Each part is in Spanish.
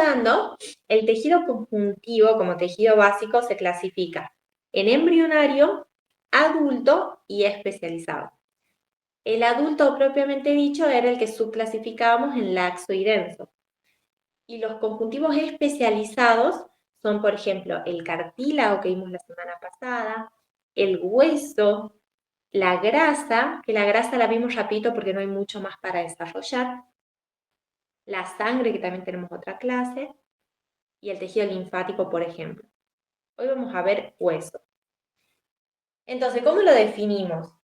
recordando, el tejido conjuntivo como tejido básico se clasifica en embrionario, adulto y especializado. El adulto propiamente dicho era el que subclasificábamos en laxo y denso. Y los conjuntivos especializados son, por ejemplo, el cartílago que vimos la semana pasada, el hueso, la grasa, que la grasa la vimos rapidito porque no hay mucho más para desarrollar, la sangre, que también tenemos otra clase, y el tejido linfático, por ejemplo. Hoy vamos a ver hueso. Entonces, ¿cómo lo definimos?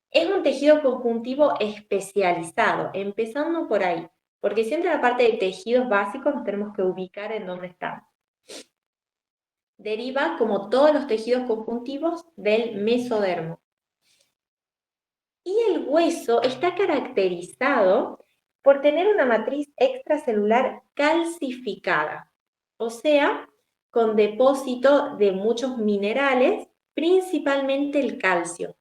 Es un tejido conjuntivo especializado, empezando por ahí, porque siempre la parte de tejidos básicos nos tenemos que ubicar en dónde estamos. Deriva, como todos los tejidos conjuntivos, del mesodermo. Y el hueso está caracterizado por tener una matriz extracelular calcificada, o sea, con depósito de muchos minerales, principalmente el calcio.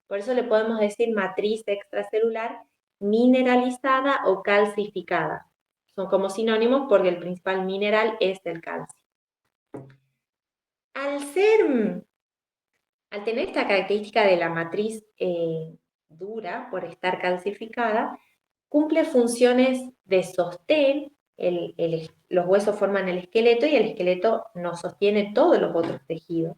Por eso le podemos decir matriz extracelular mineralizada o calcificada. Son como sinónimos porque el principal mineral es el calcio. Al tener esta característica de la matriz dura por estar calcificada, cumple funciones de sostén. Los huesos forman el esqueleto y el esqueleto nos sostiene todos los otros tejidos.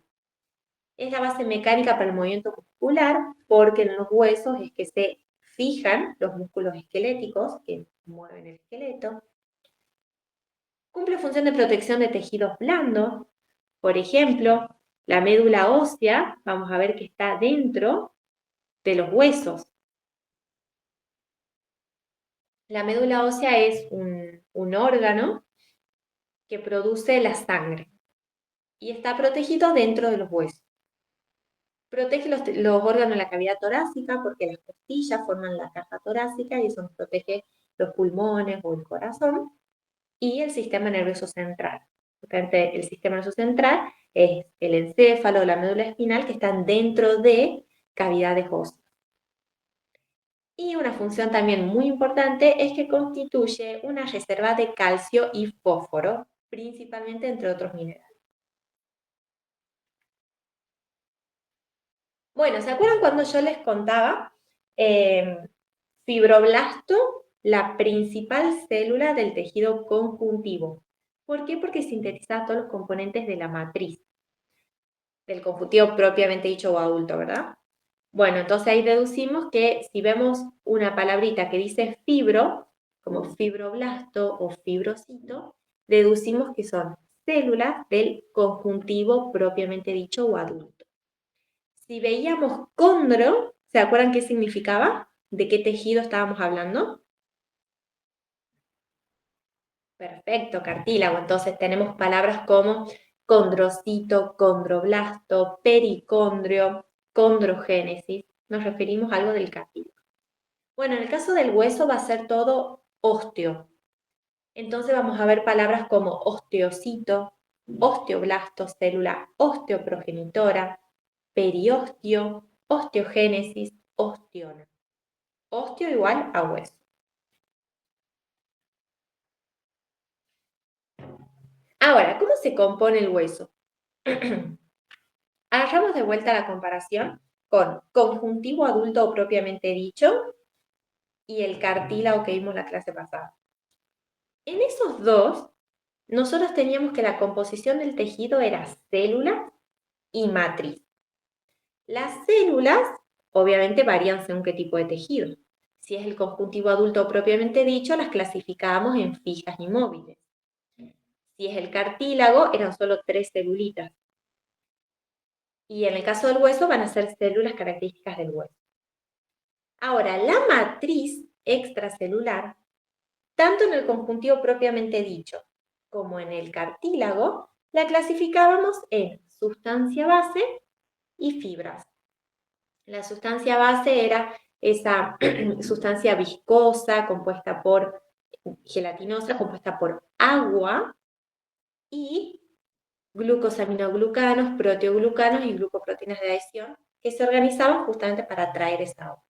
Es la base mecánica para el movimiento muscular porque en los huesos es que se fijan los músculos esqueléticos que mueven el esqueleto. Cumple función de protección de tejidos blandos. Por ejemplo, la médula ósea, vamos a ver que está dentro de los huesos. La médula ósea es un órgano que produce la sangre y está protegido dentro de los huesos. Protege los órganos de la cavidad torácica porque las costillas forman la caja torácica y eso nos protege los pulmones o el corazón. Y el sistema nervioso central. Justamente el sistema nervioso central es el encéfalo, la médula espinal, que están dentro de cavidades óseas. Y una función también muy importante es que constituye una reserva de calcio y fósforo, principalmente entre otros minerales. Bueno, ¿se acuerdan cuando yo les contaba? Fibroblasto, la principal célula del tejido conjuntivo. ¿Por qué? Porque sintetiza todos los componentes de la matriz, del conjuntivo propiamente dicho o adulto, ¿verdad? Bueno, entonces ahí deducimos que si vemos una palabrita que dice fibro, como fibroblasto o fibrocito, deducimos que son células del conjuntivo propiamente dicho o adulto. Si veíamos condro, ¿se acuerdan qué significaba? ¿De qué tejido estábamos hablando? Perfecto, cartílago. Entonces tenemos palabras como condrocito, condroblasto, pericondrio, condrogénesis. Nos referimos a algo del cartílago. Bueno, en el caso del hueso va a ser todo ósteo. Entonces vamos a ver palabras como osteocito, osteoblasto, célula osteoprogenitora, periostio, osteogénesis, ostiona. Osteo igual a hueso. Ahora, ¿cómo se compone el hueso? Agarramos de vuelta la comparación con conjuntivo adulto propiamente dicho y el cartílago que vimos la clase pasada. En esos dos, nosotros teníamos que la composición del tejido era célula y matriz. Las células, obviamente, varían según qué tipo de tejido. Si es el conjuntivo adulto propiamente dicho, las clasificábamos en fijas y móviles. Si es el cartílago, eran solo 3 celulitas. Y en el caso del hueso, van a ser células características del hueso. Ahora, la matriz extracelular, tanto en el conjuntivo propiamente dicho como en el cartílago, la clasificábamos en sustancia base y fibras. La sustancia base era esa sustancia viscosa, compuesta por gelatinosa, compuesta por agua y glucosaminoglucanos, proteoglucanos y glucoproteínas de adhesión que se organizaban justamente para traer esa agua.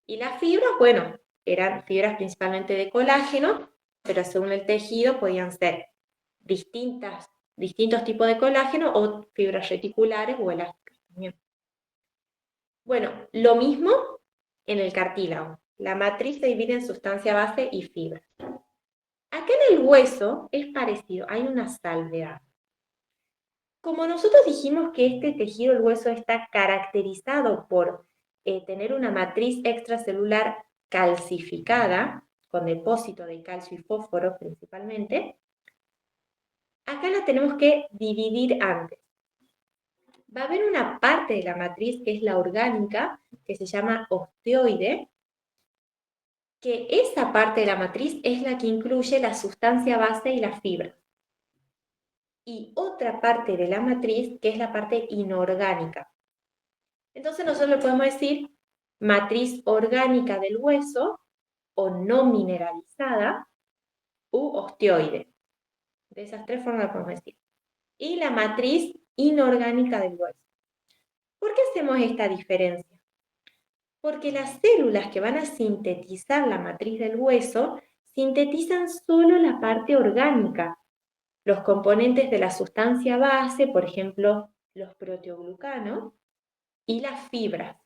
Y las fibras, bueno, eran fibras principalmente de colágeno pero según el tejido podían ser distintos tipos de colágeno o fibras reticulares o elásticas también. Bueno, lo mismo en el cartílago. La matriz se divide en sustancia base y fibra. Acá en el hueso es parecido, hay una salvedad. Como nosotros dijimos que este tejido, el hueso, está caracterizado por tener una matriz extracelular calcificada, con depósito de calcio y fósforo principalmente, acá la tenemos que dividir antes. Va a haber una parte de la matriz que es la orgánica, que se llama osteoide, que esa parte de la matriz es la que incluye la sustancia base y la fibra. Y otra parte de la matriz que es la parte inorgánica. Entonces nosotros le podemos decir matriz orgánica del hueso o no mineralizada u osteoide. De esas tres formas lo podemos decir. Y la matriz inorgánica del hueso. ¿Por qué hacemos esta diferencia? Porque las células que van a sintetizar la matriz del hueso sintetizan solo la parte orgánica, los componentes de la sustancia base, por ejemplo, los proteoglucanos, y las fibras.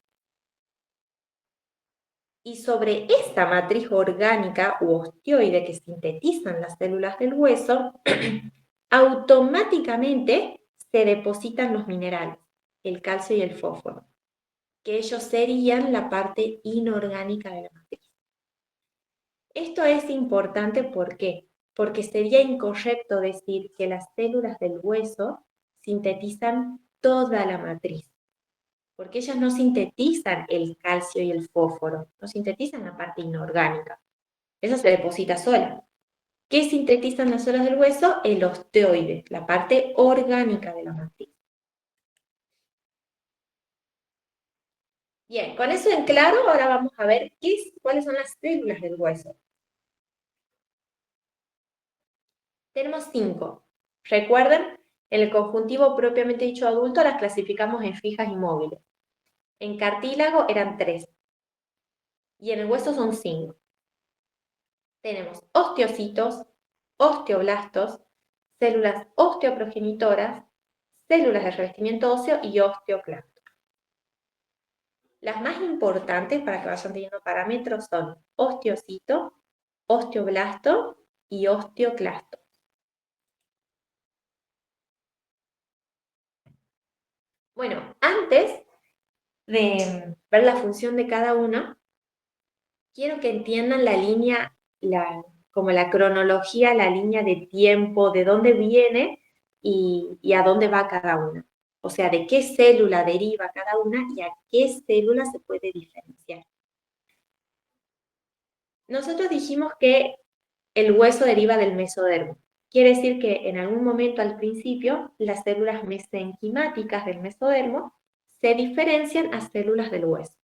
Y sobre esta matriz orgánica u osteoide que sintetizan las células del hueso, automáticamente se depositan los minerales, el calcio y el fósforo, que ellos serían la parte inorgánica de la matriz. Esto es importante, ¿por qué? Porque sería incorrecto decir que las células del hueso sintetizan toda la matriz, porque ellas no sintetizan el calcio y el fósforo, no sintetizan la parte inorgánica. Eso se deposita sola. ¿Qué sintetizan las células del hueso? El osteoide, la parte orgánica de la matriz. Bien, con eso en claro, ahora vamos a ver cuáles son las células del hueso. Tenemos 5. Recuerden, en el conjuntivo propiamente dicho adulto las clasificamos en fijas y móviles. En cartílago eran 3. Y en el hueso son 5. Tenemos osteocitos, osteoblastos, células osteoprogenitoras, células de revestimiento óseo y osteoclastos. Las más importantes para que vayan teniendo parámetros son osteocito, osteoblasto y osteoclasto. Bueno, antes de ver la función de cada una, quiero que entiendan la línea, como la cronología, la línea de tiempo, de dónde viene y a dónde va cada una. O sea, de qué célula deriva cada una y a qué célula se puede diferenciar. Nosotros dijimos que el hueso deriva del mesodermo. Quiere decir que en algún momento al principio las células mesenquimáticas del mesodermo se diferencian a células del hueso.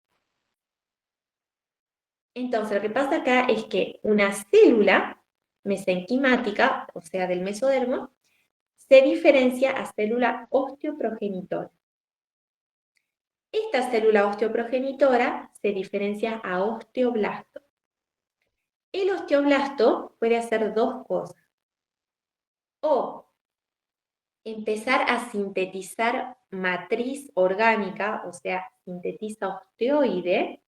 Entonces, lo que pasa acá es que una célula mesenquimática, o sea, del mesodermo, se diferencia a célula osteoprogenitora. Esta célula osteoprogenitora se diferencia a osteoblasto. El osteoblasto puede hacer dos cosas. O empezar a sintetizar matriz orgánica, o sea, sintetiza osteoide,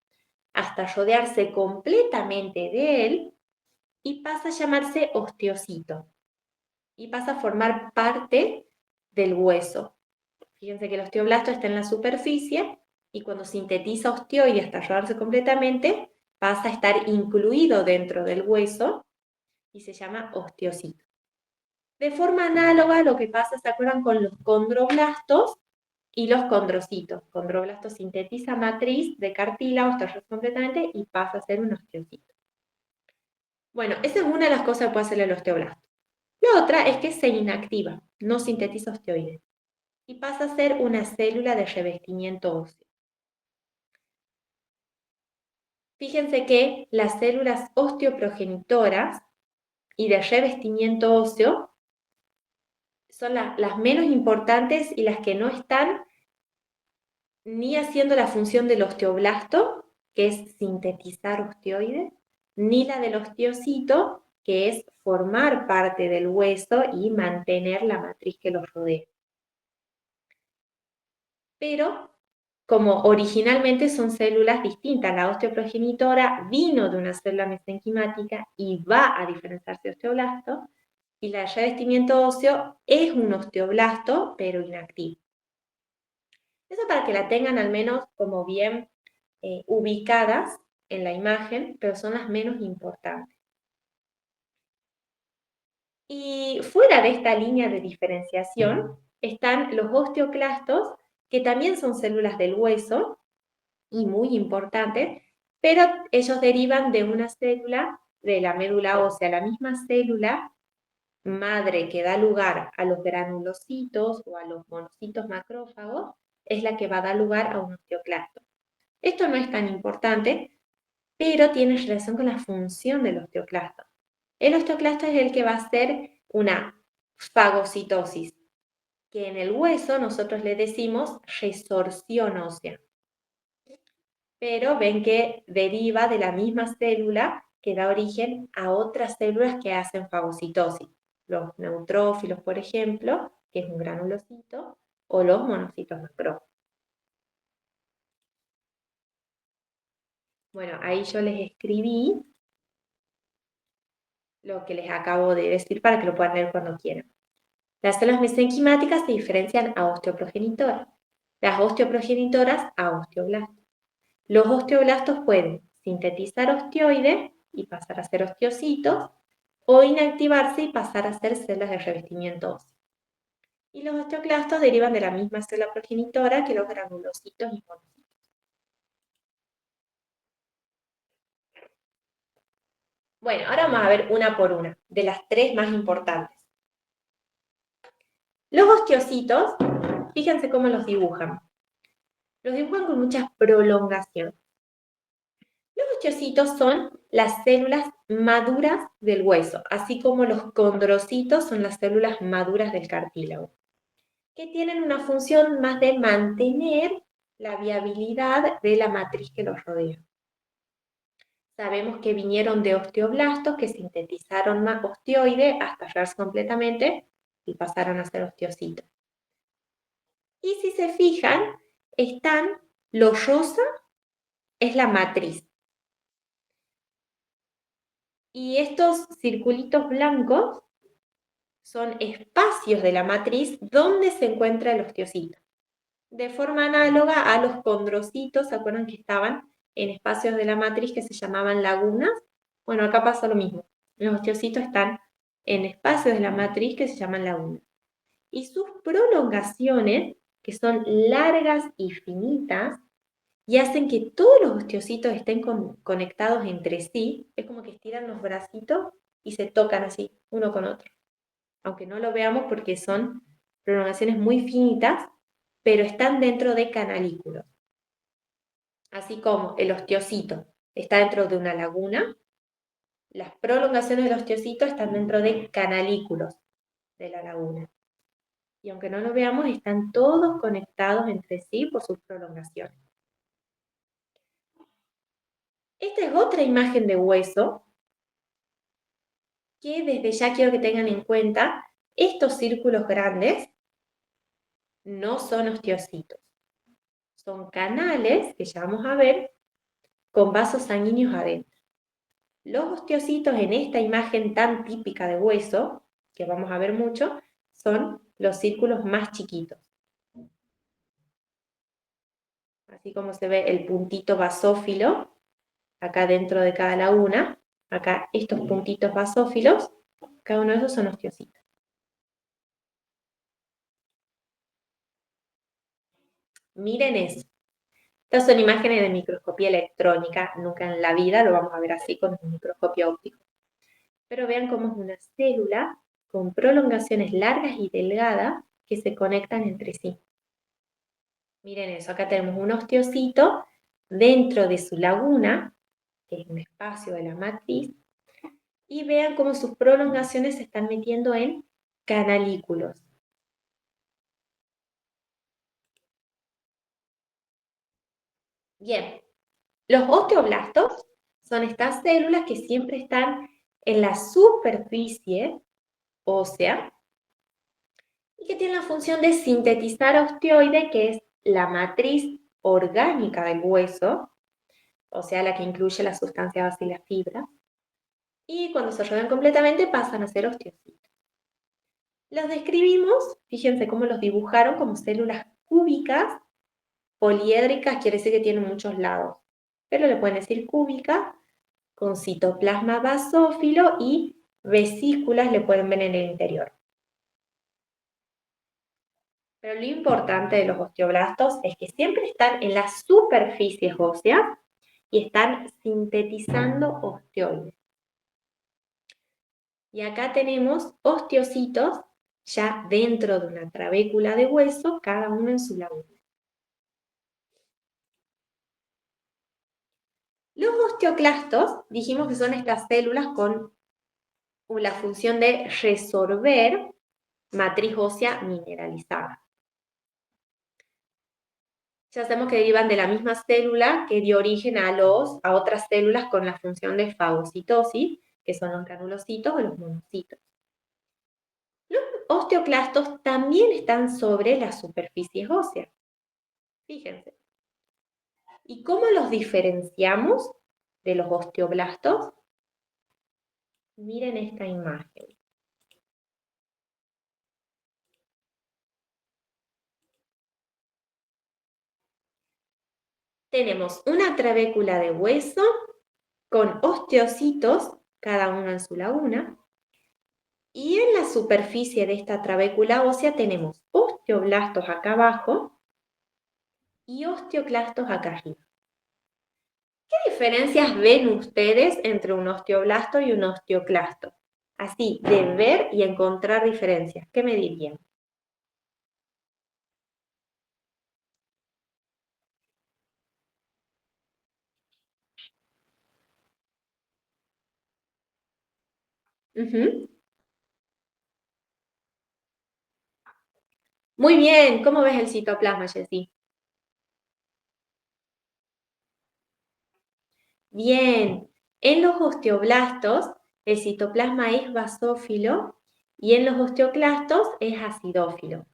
hasta rodearse completamente de él y pasa a llamarse osteocito y pasa a formar parte del hueso. Fíjense que el osteoblasto está en la superficie y cuando sintetiza osteoide hasta rodearse completamente, pasa a estar incluido dentro del hueso y se llama osteocito. De forma análoga, lo que pasa, ¿se acuerdan? Con los condroblastos y los condrocitos. Condroblasto sintetiza matriz de cartílago hasta rodearse completamente y pasa a ser un osteocito. Bueno, esa es una de las cosas que puede hacer el osteoblasto. La otra es que se inactiva, no sintetiza osteoides y pasa a ser una célula de revestimiento óseo. Fíjense que las células osteoprogenitoras y de revestimiento óseo son las menos importantes y las que no están ni haciendo la función del osteoblasto, que es sintetizar osteoides, ni la del osteocito, que es formar parte del hueso y mantener la matriz que los rodea. Pero como originalmente son células distintas, la osteoprogenitora vino de una célula mesenquimática y va a diferenciarse de osteoblasto, y la revestimiento óseo es un osteoblasto, pero inactivo. Eso para que la tengan al menos como bien ubicadas en la imagen, pero son las menos importantes. Y fuera de esta línea de diferenciación están los osteoclastos, que también son células del hueso y muy importantes, pero ellos derivan de una célula de la médula ósea, la misma célula madre que da lugar a los granulocitos o a los monocitos macrófagos, es la que va a dar lugar a un osteoclasto. Esto no es tan importante, pero tiene relación con la función del osteoclasto. El osteoclasto es el que va a hacer una fagocitosis, que en el hueso nosotros le decimos resorción ósea. Pero ven que deriva de la misma célula que da origen a otras células que hacen fagocitosis. Los neutrófilos, por ejemplo, que es un granulocito, o los monocitos macrófagos. Bueno, ahí yo les escribí lo que les acabo de decir para que lo puedan leer cuando quieran. Las células mesenquimáticas se diferencian a osteoprogenitoras, las osteoprogenitoras a osteoblastos. Los osteoblastos pueden sintetizar osteoides y pasar a ser osteocitos, o inactivarse y pasar a ser células de revestimiento óseo. Y los osteoclastos derivan de la misma célula progenitora que los granulocitos y monocitos. Bueno, ahora vamos a ver una por una, de las tres más importantes. Los osteocitos, fíjense cómo los dibujan. Los dibujan con mucha prolongación. Los osteocitos son las células maduras del hueso, así como los condrocitos son las células maduras del cartílago, que tienen una función más de mantener la viabilidad de la matriz que los rodea. Sabemos que vinieron de osteoblastos que sintetizaron más osteoide hasta hallarse completamente y pasaron a ser osteocitos. Y si se fijan, lo rosa es la matriz. Y estos circulitos blancos son espacios de la matriz donde se encuentra el osteocito. De forma análoga a los condrocitos, ¿se acuerdan que estaban en espacios de la matriz que se llamaban lagunas? Bueno, acá pasa lo mismo. Los osteocitos están en espacios de la matriz que se llaman lagunas. Y sus prolongaciones, que son largas y finitas, y hacen que todos los osteocitos estén conectados entre sí, es como que estiran los bracitos y se tocan así, uno con otro. Aunque no lo veamos porque son prolongaciones muy finitas, pero están dentro de canalículos. Así como el osteocito está dentro de una laguna, las prolongaciones del osteocito están dentro de canalículos de la laguna. Y aunque no lo veamos, están todos conectados entre sí por sus prolongaciones. Esta es otra imagen de hueso que desde ya quiero que tengan en cuenta. Estos círculos grandes no son osteocitos. Son canales, que ya vamos a ver, con vasos sanguíneos adentro. Los osteocitos en esta imagen tan típica de hueso, que vamos a ver mucho, son los círculos más chiquitos. Así como se ve el puntito basófilo, acá dentro de cada laguna, acá estos puntitos basófilos, cada uno de esos son osteocitos. Miren eso. Estas son imágenes de microscopía electrónica, nunca en la vida lo vamos a ver así con un microscopio óptico. Pero vean cómo es una célula con prolongaciones largas y delgadas que se conectan entre sí. Miren eso, acá tenemos un osteocito dentro de su laguna, que es un espacio de la matriz, y vean cómo sus prolongaciones se están metiendo en canalículos. Bien, los osteoblastos son estas células que siempre están en la superficie ósea y que tiene la función de sintetizar osteoide, que es la matriz orgánica del hueso, o sea, la que incluye la sustancia base y la fibra, y cuando se rodean completamente pasan a ser osteocitos. Los describimos, fíjense cómo los dibujaron como células cúbicas, poliédricas, quiere decir que tienen muchos lados, pero le pueden decir cúbica, con citoplasma basófilo y vesículas le pueden ver en el interior. Pero lo importante de los osteoblastos es que siempre están en las superficies óseas y están sintetizando osteoides. Y acá tenemos osteocitos ya dentro de una trabécula de hueso, cada uno en su laguna. Los osteoclastos, dijimos que son estas células con la función de resorber matriz ósea mineralizada. Ya sabemos que derivan de la misma célula que dio origen a otras células con la función de fagocitosis, que son los granulocitos o los monocitos. Los osteoclastos también están sobre las superficies óseas. Fíjense. ¿Y cómo los diferenciamos de los osteoblastos? Miren esta imagen. Tenemos una trabécula de hueso con osteocitos, cada uno en su laguna, y en la superficie de esta trabécula ósea tenemos osteoblastos acá abajo y osteoclastos acá arriba. ¿Qué diferencias ven ustedes entre un osteoblasto y un osteoclasto? Así, de ver y encontrar diferencias. ¿Qué me dirían? Muy bien, ¿cómo ves el citoplasma, Jessy? Bien, en los osteoblastos el citoplasma es basófilo y en los osteoclastos es acidófilo.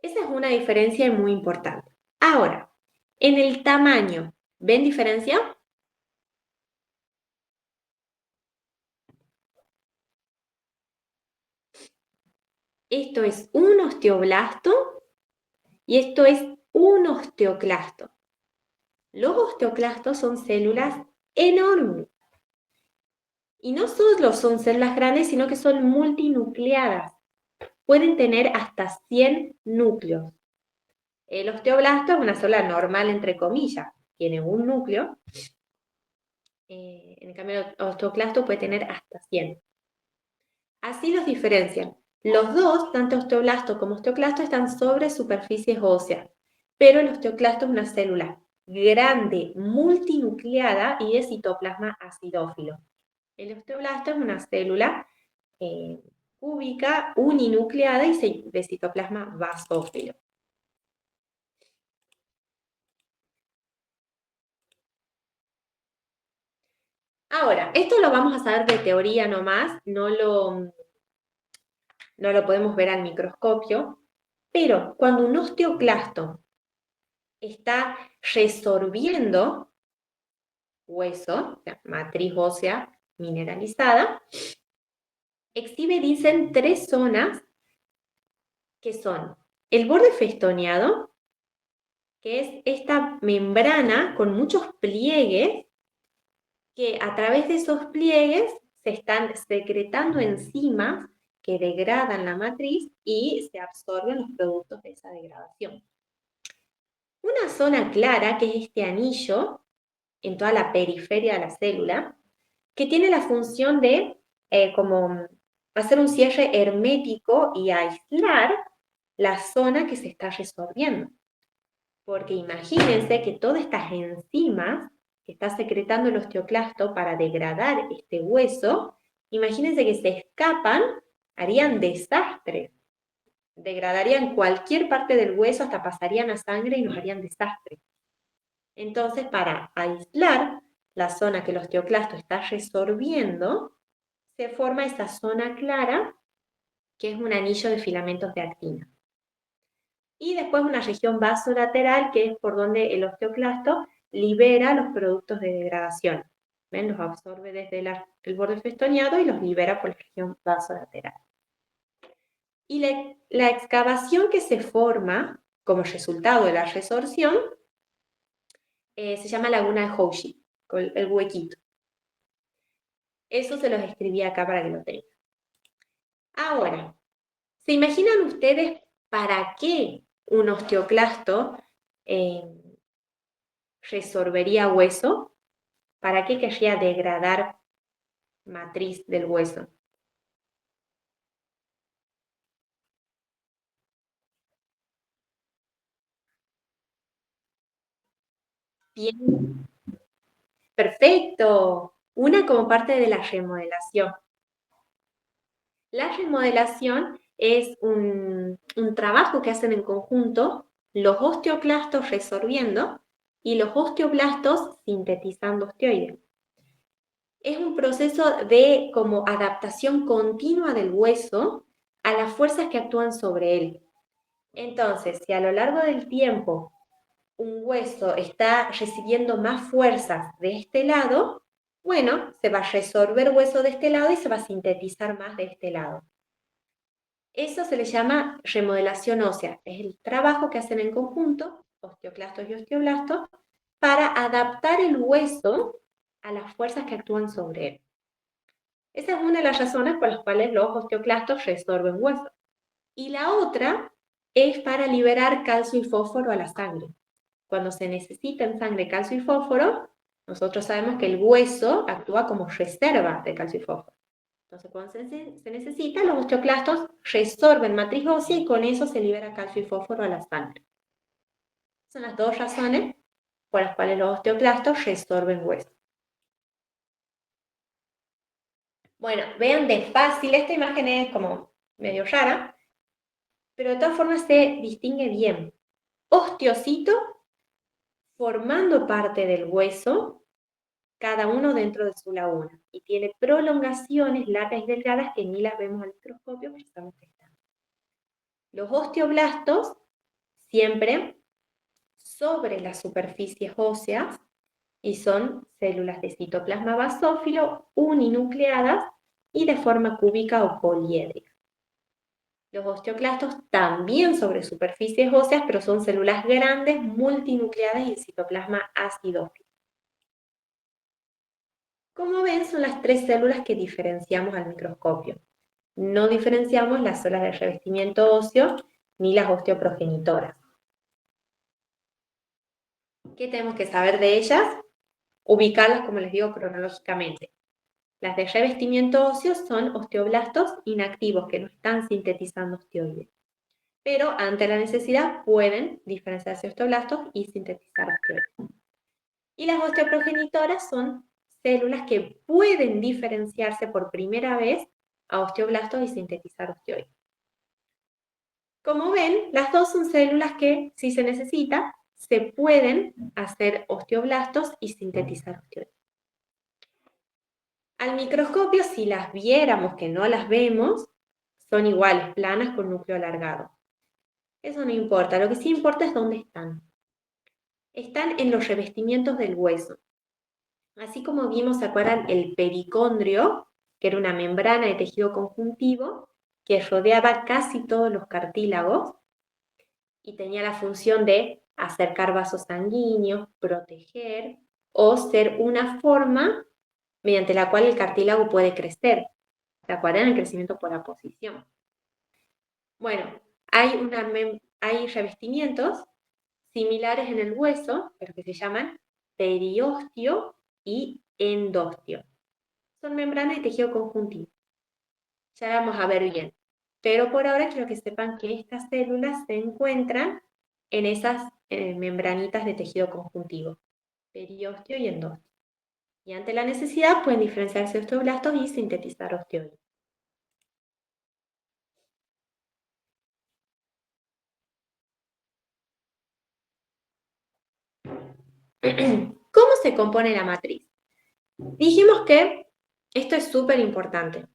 Esa es una diferencia muy importante. Ahora, en el tamaño, ¿ven diferencia? Esto es un osteoblasto y esto es un osteoclasto. Los osteoclastos son células enormes. Y no solo son células grandes, sino que son multinucleadas. Pueden tener hasta 100 núcleos. El osteoblasto es una célula normal, entre comillas. Tiene un núcleo. En cambio, el osteoclasto puede tener hasta 100. Así los diferencian. Los dos, tanto osteoblasto como osteoclasto, están sobre superficies óseas, pero el osteoclasto es una célula grande, multinucleada y de citoplasma acidófilo. El osteoblasto es una célula cúbica, uninucleada y de citoplasma basófilo. Ahora, esto lo vamos a saber de teoría nomás, no lo podemos ver al microscopio, pero cuando un osteoclasto está resorbiendo hueso, o sea, matriz ósea mineralizada, exhibe, dicen, 3 zonas que son el borde festoneado, que es esta membrana con muchos pliegues, que a través de esos pliegues se están secretando enzimas que degradan la matriz y se absorben los productos de esa degradación. Una zona clara, que es este anillo, en toda la periferia de la célula, que tiene la función de como hacer un cierre hermético y aislar la zona que se está resorbiendo. Porque imagínense que todas estas enzimas que está secretando el osteoclasto para degradar este hueso, imagínense que se escapan, harían desastre, degradarían cualquier parte del hueso, hasta pasarían a sangre y nos harían desastre. Entonces, para aislar la zona que el osteoclasto está resorbiendo, se forma esa zona clara, que es un anillo de filamentos de actina. Y después una región vasolateral, que es por donde el osteoclasto libera los productos de degradación. ¿Ven? Los absorbe desde el borde festoneado y los libera por la región vasolateral. Y la excavación que se forma como resultado de la resorción se llama laguna de Houshi, el huequito. Eso se los escribí acá para que lo tengan. Ahora, ¿se imaginan ustedes para qué un osteoclasto resorbería hueso? ¿Para qué querría degradar matriz del hueso? Bien, perfecto. Una como parte de la remodelación. La remodelación es un trabajo que hacen en conjunto los osteoclastos resorbiendo y los osteoblastos sintetizando osteoides. Es un proceso de como adaptación continua del hueso a las fuerzas que actúan sobre él. Entonces, si a lo largo del tiempo un hueso está recibiendo más fuerzas de este lado, bueno, se va a resorber hueso de este lado y se va a sintetizar más de este lado. Eso se le llama remodelación ósea. Es el trabajo que hacen en conjunto, osteoclastos y osteoblastos, para adaptar el hueso a las fuerzas que actúan sobre él. Esa es una de las razones por las cuales los osteoclastos resorben hueso. Y la otra es para liberar calcio y fósforo a la sangre. Cuando se necesita en sangre calcio y fósforo, nosotros sabemos que el hueso actúa como reserva de calcio y fósforo. Entonces, cuando se necesita, los osteoclastos resorben matriz ósea y con eso se libera calcio y fósforo a la sangre. Son las dos razones por las cuales los osteoclastos resorben hueso. Bueno, vean de fácil, esta imagen es como medio rara, pero de todas formas se distingue bien. Osteocito formando parte del hueso, cada uno dentro de su laguna, y tiene prolongaciones largas y delgadas que ni las vemos al microscopio, pero estamos testando. Los osteoblastos siempre sobre las superficies óseas y son células de citoplasma basófilo uninucleadas y de forma cúbica o poliédrica. Los osteoclastos también sobre superficies óseas, pero son células grandes, multinucleadas y de citoplasma acidófilo. Como ven, son las tres células que diferenciamos al microscopio. No diferenciamos las células de revestimiento óseo ni las osteoprogenitoras. ¿Qué tenemos que saber de ellas? Ubicarlas, como les digo, cronológicamente. Las de revestimiento óseo son osteoblastos inactivos que no están sintetizando osteoides, pero ante la necesidad pueden diferenciarse osteoblastos y sintetizar osteoides. Y las osteoprogenitoras son células que pueden diferenciarse por primera vez a osteoblastos y sintetizar osteoides. Como ven, las dos son células que, si se necesita, se pueden hacer osteoblastos y sintetizar osteoides. Al microscopio, si las viéramos, que no las vemos, son iguales, planas con núcleo alargado. Eso no importa, lo que sí importa es dónde están. Están en los revestimientos del hueso. Así como vimos, ¿se acuerdan? El pericondrio, que era una membrana de tejido conjuntivo que rodeaba casi todos los cartílagos y tenía la función de acercar vasos sanguíneos, proteger o ser una forma mediante la cual el cartílago puede crecer. ¿Se acuerdan? El crecimiento por aposición. Bueno, hay revestimientos similares en el hueso, pero que se llaman periostio y endostio. Son membranas de tejido conjuntivo. Ya vamos a ver bien. Pero por ahora quiero que sepan que estas células se encuentran en esas membranitas de tejido conjuntivo, periostio y endostio. Y ante la necesidad pueden diferenciarse osteoblastos y sintetizar osteoides. ¿Cómo se compone la matriz? Dijimos que Esto es súper importante.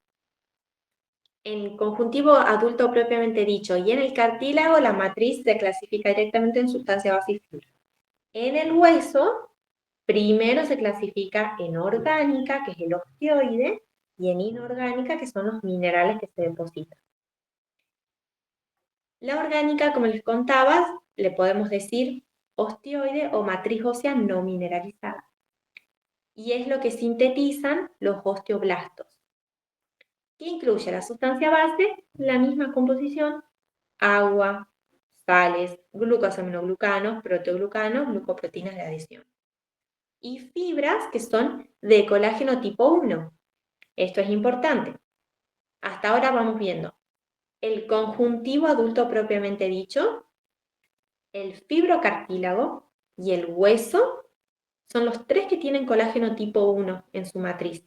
En conjuntivo adulto propiamente dicho y en el cartílago, la matriz se clasifica directamente en sustancia, base y fibra. En el hueso, primero se clasifica en orgánica, que es el osteoide, y en inorgánica, que son los minerales que se depositan. La orgánica, como les contaba, le podemos decir osteoide o matriz ósea no mineralizada. Y es lo que sintetizan los osteoblastos, que incluye la sustancia base, la misma composición, agua, sales, glucosaminoglucanos, proteoglucanos, glucoproteínas de adición. Y fibras que son de colágeno tipo 1. Esto es importante. Hasta ahora vamos viendo el conjuntivo adulto propiamente dicho, el fibrocartílago y el hueso son los tres que tienen colágeno tipo 1 en su matriz.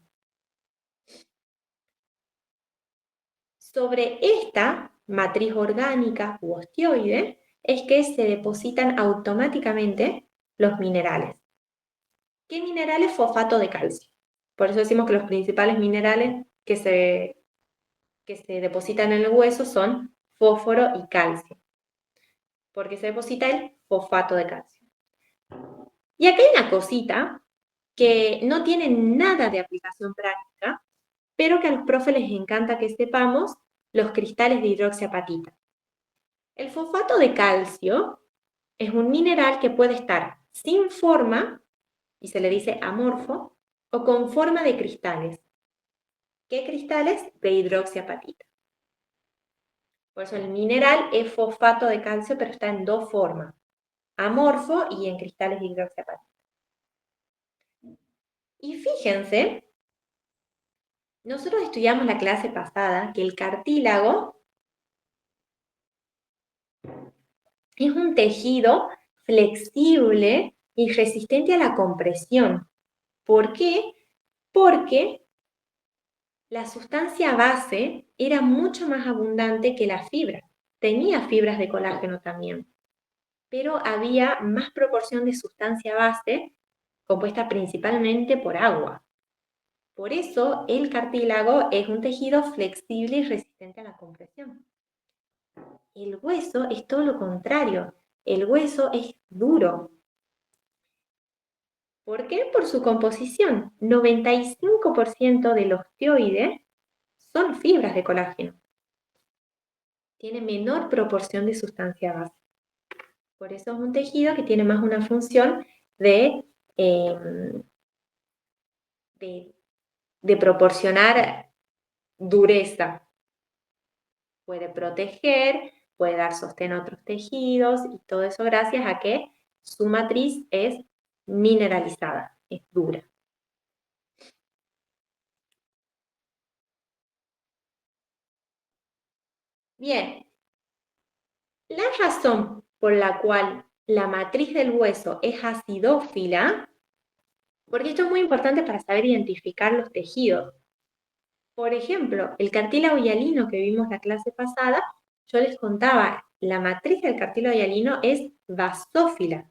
Sobre esta matriz orgánica u osteoide es que se depositan automáticamente los minerales. ¿Qué minerales? Fosfato de calcio. Por eso decimos que los principales minerales que se depositan en el hueso son fósforo y calcio, porque se deposita el fosfato de calcio. Y aquí hay una cosita que no tiene nada de aplicación práctica, pero que a los profes les encanta que sepamos, los cristales de hidroxiapatita. El fosfato de calcio es un mineral que puede estar sin forma, y se le dice amorfo, o con forma de cristales. ¿Qué cristales? De hidroxiapatita. Por eso el mineral es fosfato de calcio, pero está en dos formas, amorfo y en cristales de hidroxiapatita. Y fíjense, nosotros estudiamos la clase pasada que el cartílago es un tejido flexible y resistente a la compresión. ¿Por qué? Porque la sustancia base era mucho más abundante que la fibra. Tenía fibras de colágeno también, pero había más proporción de sustancia base compuesta principalmente por agua. Por eso el cartílago es un tejido flexible y resistente a la compresión. El hueso es todo lo contrario. El hueso es duro. ¿Por qué? Por su composición. 95% del osteoide son fibras de colágeno. Tiene menor proporción de sustancia base. Por eso es un tejido que tiene más una función de proporcionar dureza. Puede proteger, puede dar sostén a otros tejidos y todo eso gracias a que su matriz es mineralizada, es dura. Bien, la razón por la cual la matriz del hueso es acidófila, porque esto es muy importante para saber identificar los tejidos. Por ejemplo, el cartílago hialino que vimos la clase pasada, yo les contaba, la matriz del cartílago hialino es basófila.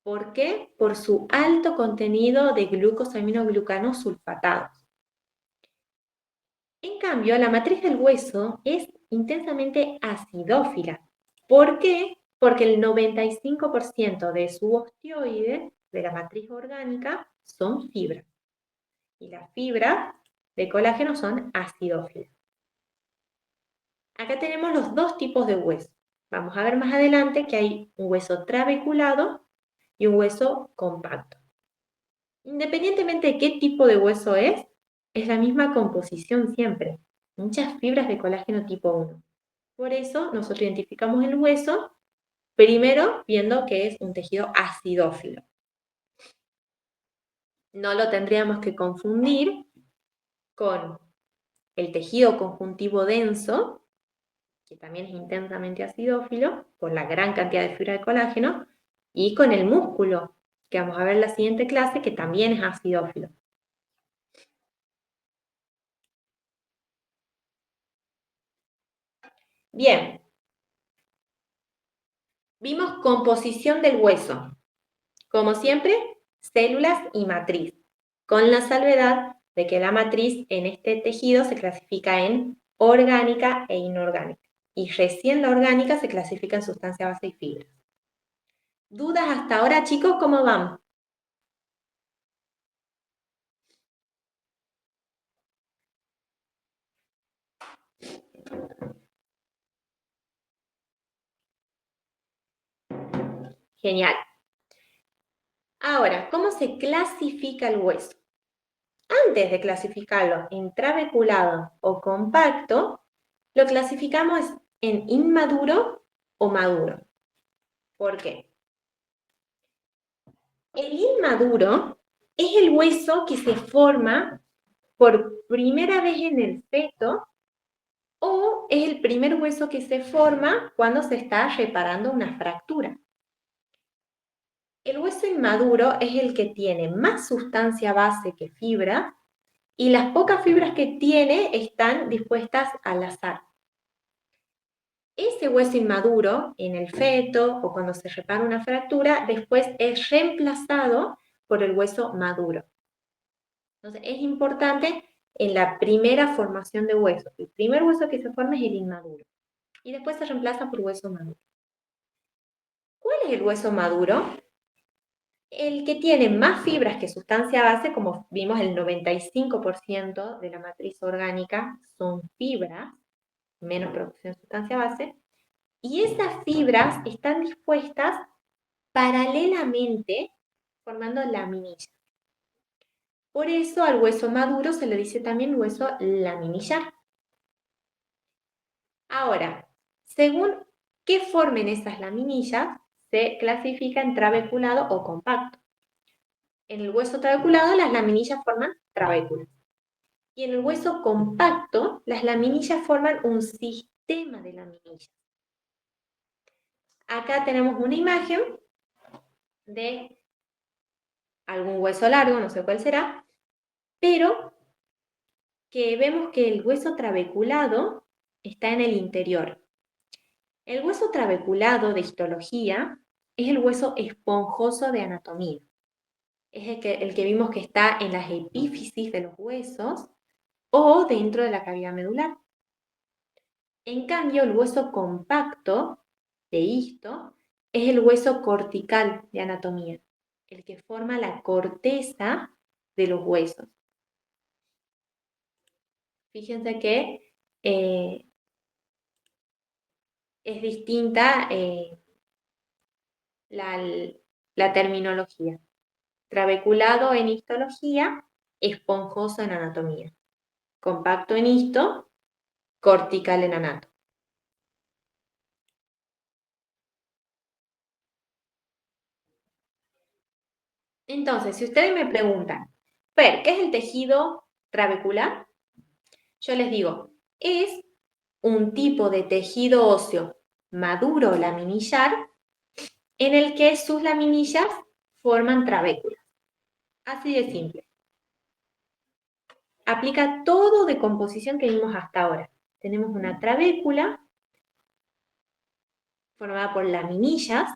¿Por qué? Por su alto contenido de glucosaminoglucanos sulfatados. En cambio, la matriz del hueso es intensamente acidófila. ¿Por qué? Porque el 95% de su osteoide, de la matriz orgánica, son fibras. Y las fibras de colágeno son acidófilas. Acá tenemos los dos tipos de hueso. Vamos a ver más adelante que hay un hueso trabeculado y un hueso compacto. Independientemente de qué tipo de hueso es la misma composición siempre. Muchas fibras de colágeno tipo 1. Por eso nosotros identificamos el hueso primero viendo que es un tejido acidófilo. No lo tendríamos que confundir con el tejido conjuntivo denso, que también es intensamente acidófilo, por la gran cantidad de fibra de colágeno, y con el músculo, que vamos a ver en la siguiente clase, que también es acidófilo. Bien, vimos composición del hueso. Como siempre, células y matriz, con la salvedad de que la matriz en este tejido se clasifica en orgánica e inorgánica. Y recién la orgánica se clasifica en sustancia, base y fibra. ¿Dudas hasta ahora, chicos? ¿Cómo van? Genial. Ahora, ¿cómo se clasifica el hueso? Antes de clasificarlo en trabeculado o compacto, lo clasificamos en inmaduro o maduro. ¿Por qué? El inmaduro es el hueso que se forma por primera vez en el feto o es el primer hueso que se forma cuando se está reparando una fractura. El hueso inmaduro es el que tiene más sustancia base que fibra y las pocas fibras que tiene están dispuestas al azar. Ese hueso inmaduro en el feto o cuando se repara una fractura, después es reemplazado por el hueso maduro. Entonces es importante en la primera formación de hueso. El primer hueso que se forma es el inmaduro y después se reemplaza por hueso maduro. ¿Cuál es el hueso maduro? El que tiene más fibras que sustancia base, como vimos, el 95% de la matriz orgánica son fibras, menos producción de sustancia base, y esas fibras están dispuestas paralelamente formando laminillas. Por eso al hueso maduro se le dice también hueso laminillar. Ahora, según qué formen esas laminillas, se clasifica en trabeculado o compacto. En el hueso trabeculado las laminillas forman trabéculas. Y en el hueso compacto, las laminillas forman un sistema de laminillas. Acá tenemos una imagen de algún hueso largo, no sé cuál será, pero que vemos que el hueso trabeculado está en el interior. El hueso trabeculado de histología es el hueso esponjoso de anatomía. Es el que vimos que está en las epífisis de los huesos o dentro de la cavidad medular. En cambio, el hueso compacto de histo es el hueso cortical de anatomía, el que forma la corteza de los huesos. Fíjense que es distinta la terminología. Trabeculado en histología, esponjoso en anatomía. Compacto en histo, cortical en anato. Entonces, si ustedes me preguntan, Fer, ¿qué es el tejido trabecular? Yo les digo, es un tipo de tejido óseo maduro laminillar en el que sus laminillas forman trabéculas. Así de simple. Aplica todo de composición que vimos hasta ahora. Tenemos una trabécula formada por laminillas,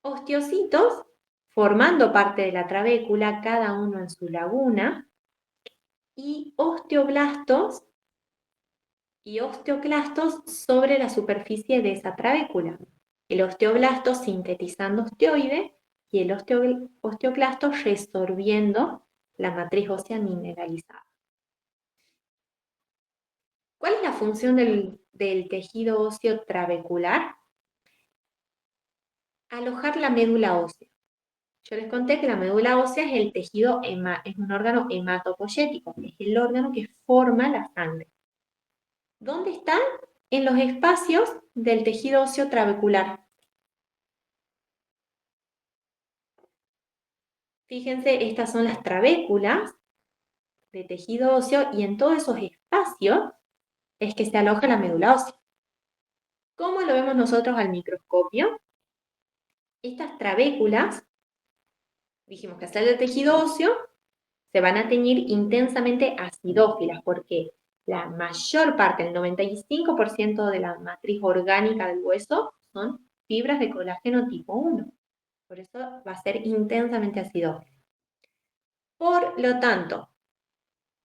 osteocitos formando parte de la trabécula, cada uno en su laguna, y osteoblastos y osteoclastos sobre la superficie de esa trabécula. El osteoblasto sintetizando osteoide y el osteoclasto resorbiendo la matriz ósea mineralizada. ¿Cuál es la función del tejido óseo trabecular? Alojar la médula ósea. Yo les conté que la médula ósea es el tejido, es un órgano hematopoyético, es el órgano que forma la sangre. ¿Dónde están? En los espacios del tejido óseo trabecular. Fíjense, estas son las trabéculas de tejido óseo y en todos esos espacios es que se aloja la médula ósea. ¿Cómo lo vemos nosotros al microscopio? Estas trabéculas, dijimos que al ser del tejido óseo, se van a teñir intensamente acidófilas porque la mayor parte, el 95% de la matriz orgánica del hueso son fibras de colágeno tipo 1. Por eso va a ser intensamente acidófila. Por lo tanto,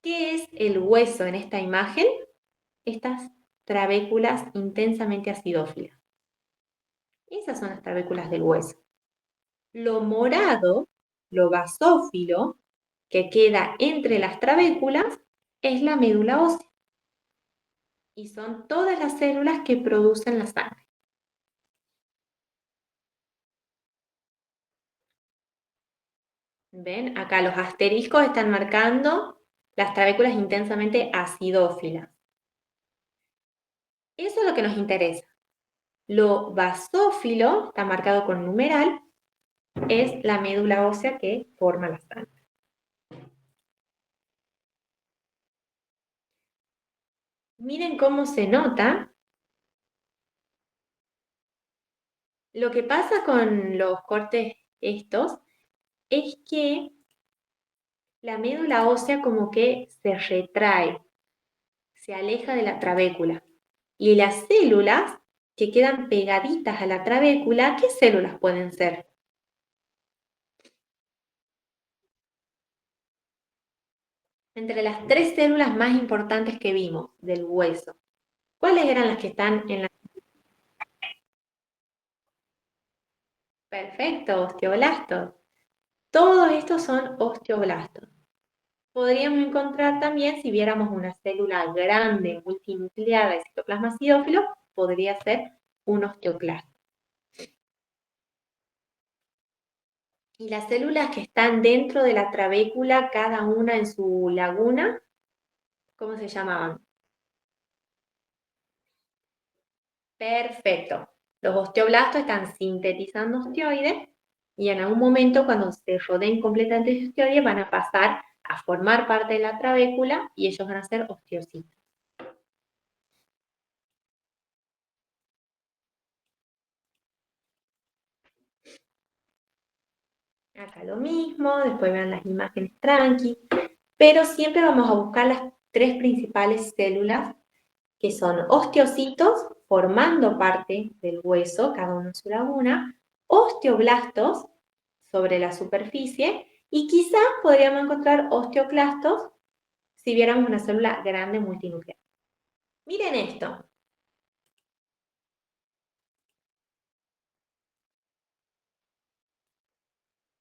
¿Qué es el hueso en esta imagen? Estas trabéculas intensamente acidófilas. Esas son las trabéculas del hueso. Lo morado, lo basófilo, que queda entre las trabéculas, es la médula ósea. Y son todas las células que producen la sangre. ¿Ven? Acá los asteriscos están marcando las trabéculas intensamente acidófilas. Eso es lo que nos interesa. Lo basófilo, está marcado con numeral, es la médula ósea que forma la sangre. Miren cómo se nota. Lo que pasa con los cortes estos es que la médula ósea como que se retrae, se aleja de la trabécula. Y las células que quedan pegaditas a la trabécula, ¿qué células pueden ser? Entre las 3 células más importantes que vimos del hueso, ¿cuáles eran las que están en la... Perfecto, osteoblastos. Todos estos son osteoblastos. Podríamos encontrar también, si viéramos una célula grande, multinucleada de citoplasma acidófilo, podría ser un osteoclasto. Y las células que están dentro de la trabécula, cada una en su laguna, ¿cómo se llamaban? Perfecto. Los osteoblastos están sintetizando osteoides y en algún momento, cuando se rodeen completamente de osteoides, van a pasar a formar parte de la trabécula y ellos van a ser osteocitos. Acá lo mismo, después vean las imágenes tranqui, pero siempre vamos a buscar las 3 principales células que son osteocitos formando parte del hueso, cada uno en su laguna, osteoblastos sobre la superficie y quizás podríamos encontrar osteoclastos si viéramos una célula grande multinuclear. Miren esto.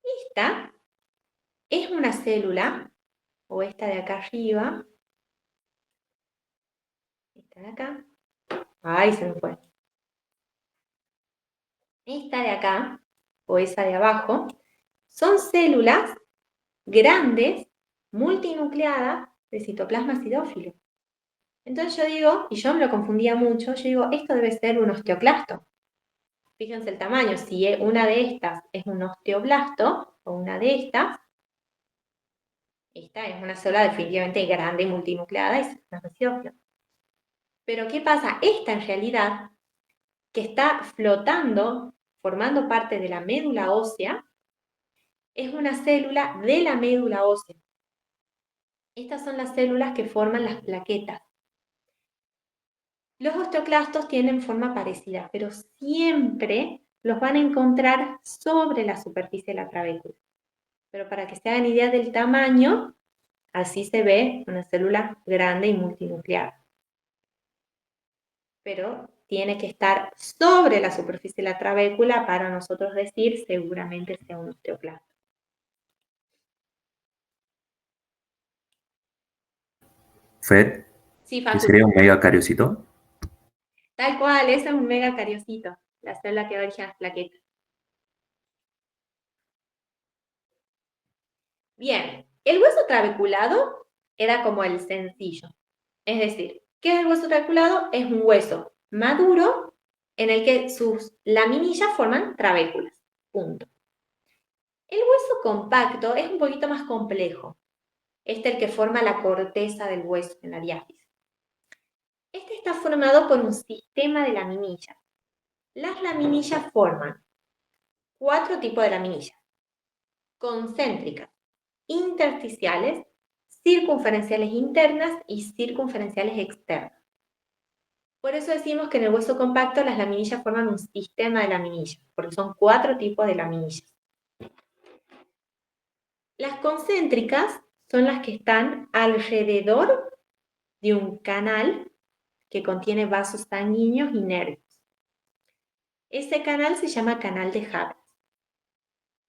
Esta es una célula, o esta de acá arriba, esta de acá, ay, se me fue. Esta de acá, o esa de abajo, son células grandes, multinucleadas, de citoplasma acidófilo. Entonces yo digo, y yo me lo confundía mucho, yo digo, esto debe ser un osteoclasto. Fíjense el tamaño, si una de estas es un osteoblasto, o una de estas, esta es una célula definitivamente grande y multinucleada y citoplasma acidófilo. Pero ¿qué pasa? Esta en realidad, que está flotando, formando parte de la médula ósea, es una célula de la médula ósea. Estas son las células que forman las plaquetas. Los osteoclastos tienen forma parecida, pero siempre los van a encontrar sobre la superficie de la trabécula. Pero para que se hagan idea del tamaño, así se ve una célula grande y multinucleada. Pero tiene que estar sobre la superficie de la trabécula para nosotros decir seguramente sea un osteoclasto. Fer, Sí, ¿qué Facu. sería un megacariocito? Tal cual, ese es un megacariocito, la célula que da origen a las plaquetas. Bien, el hueso trabeculado era como el sencillo. Es decir, ¿qué es el hueso trabeculado? Es un hueso maduro en el que sus laminillas forman trabéculas. Punto. El hueso compacto es un poquito más complejo. Este es el que forma la corteza del hueso en la diáfisis. Este está formado por un sistema de laminillas. Las laminillas forman 4 tipos de laminillas: concéntricas, intersticiales, circunferenciales internas y circunferenciales externas. Por eso decimos que en el hueso compacto las laminillas forman un sistema de laminillas, porque son 4 tipos de laminillas. Las concéntricas son las que están alrededor de un canal que contiene vasos sanguíneos y nervios. Ese canal se llama canal de Haber.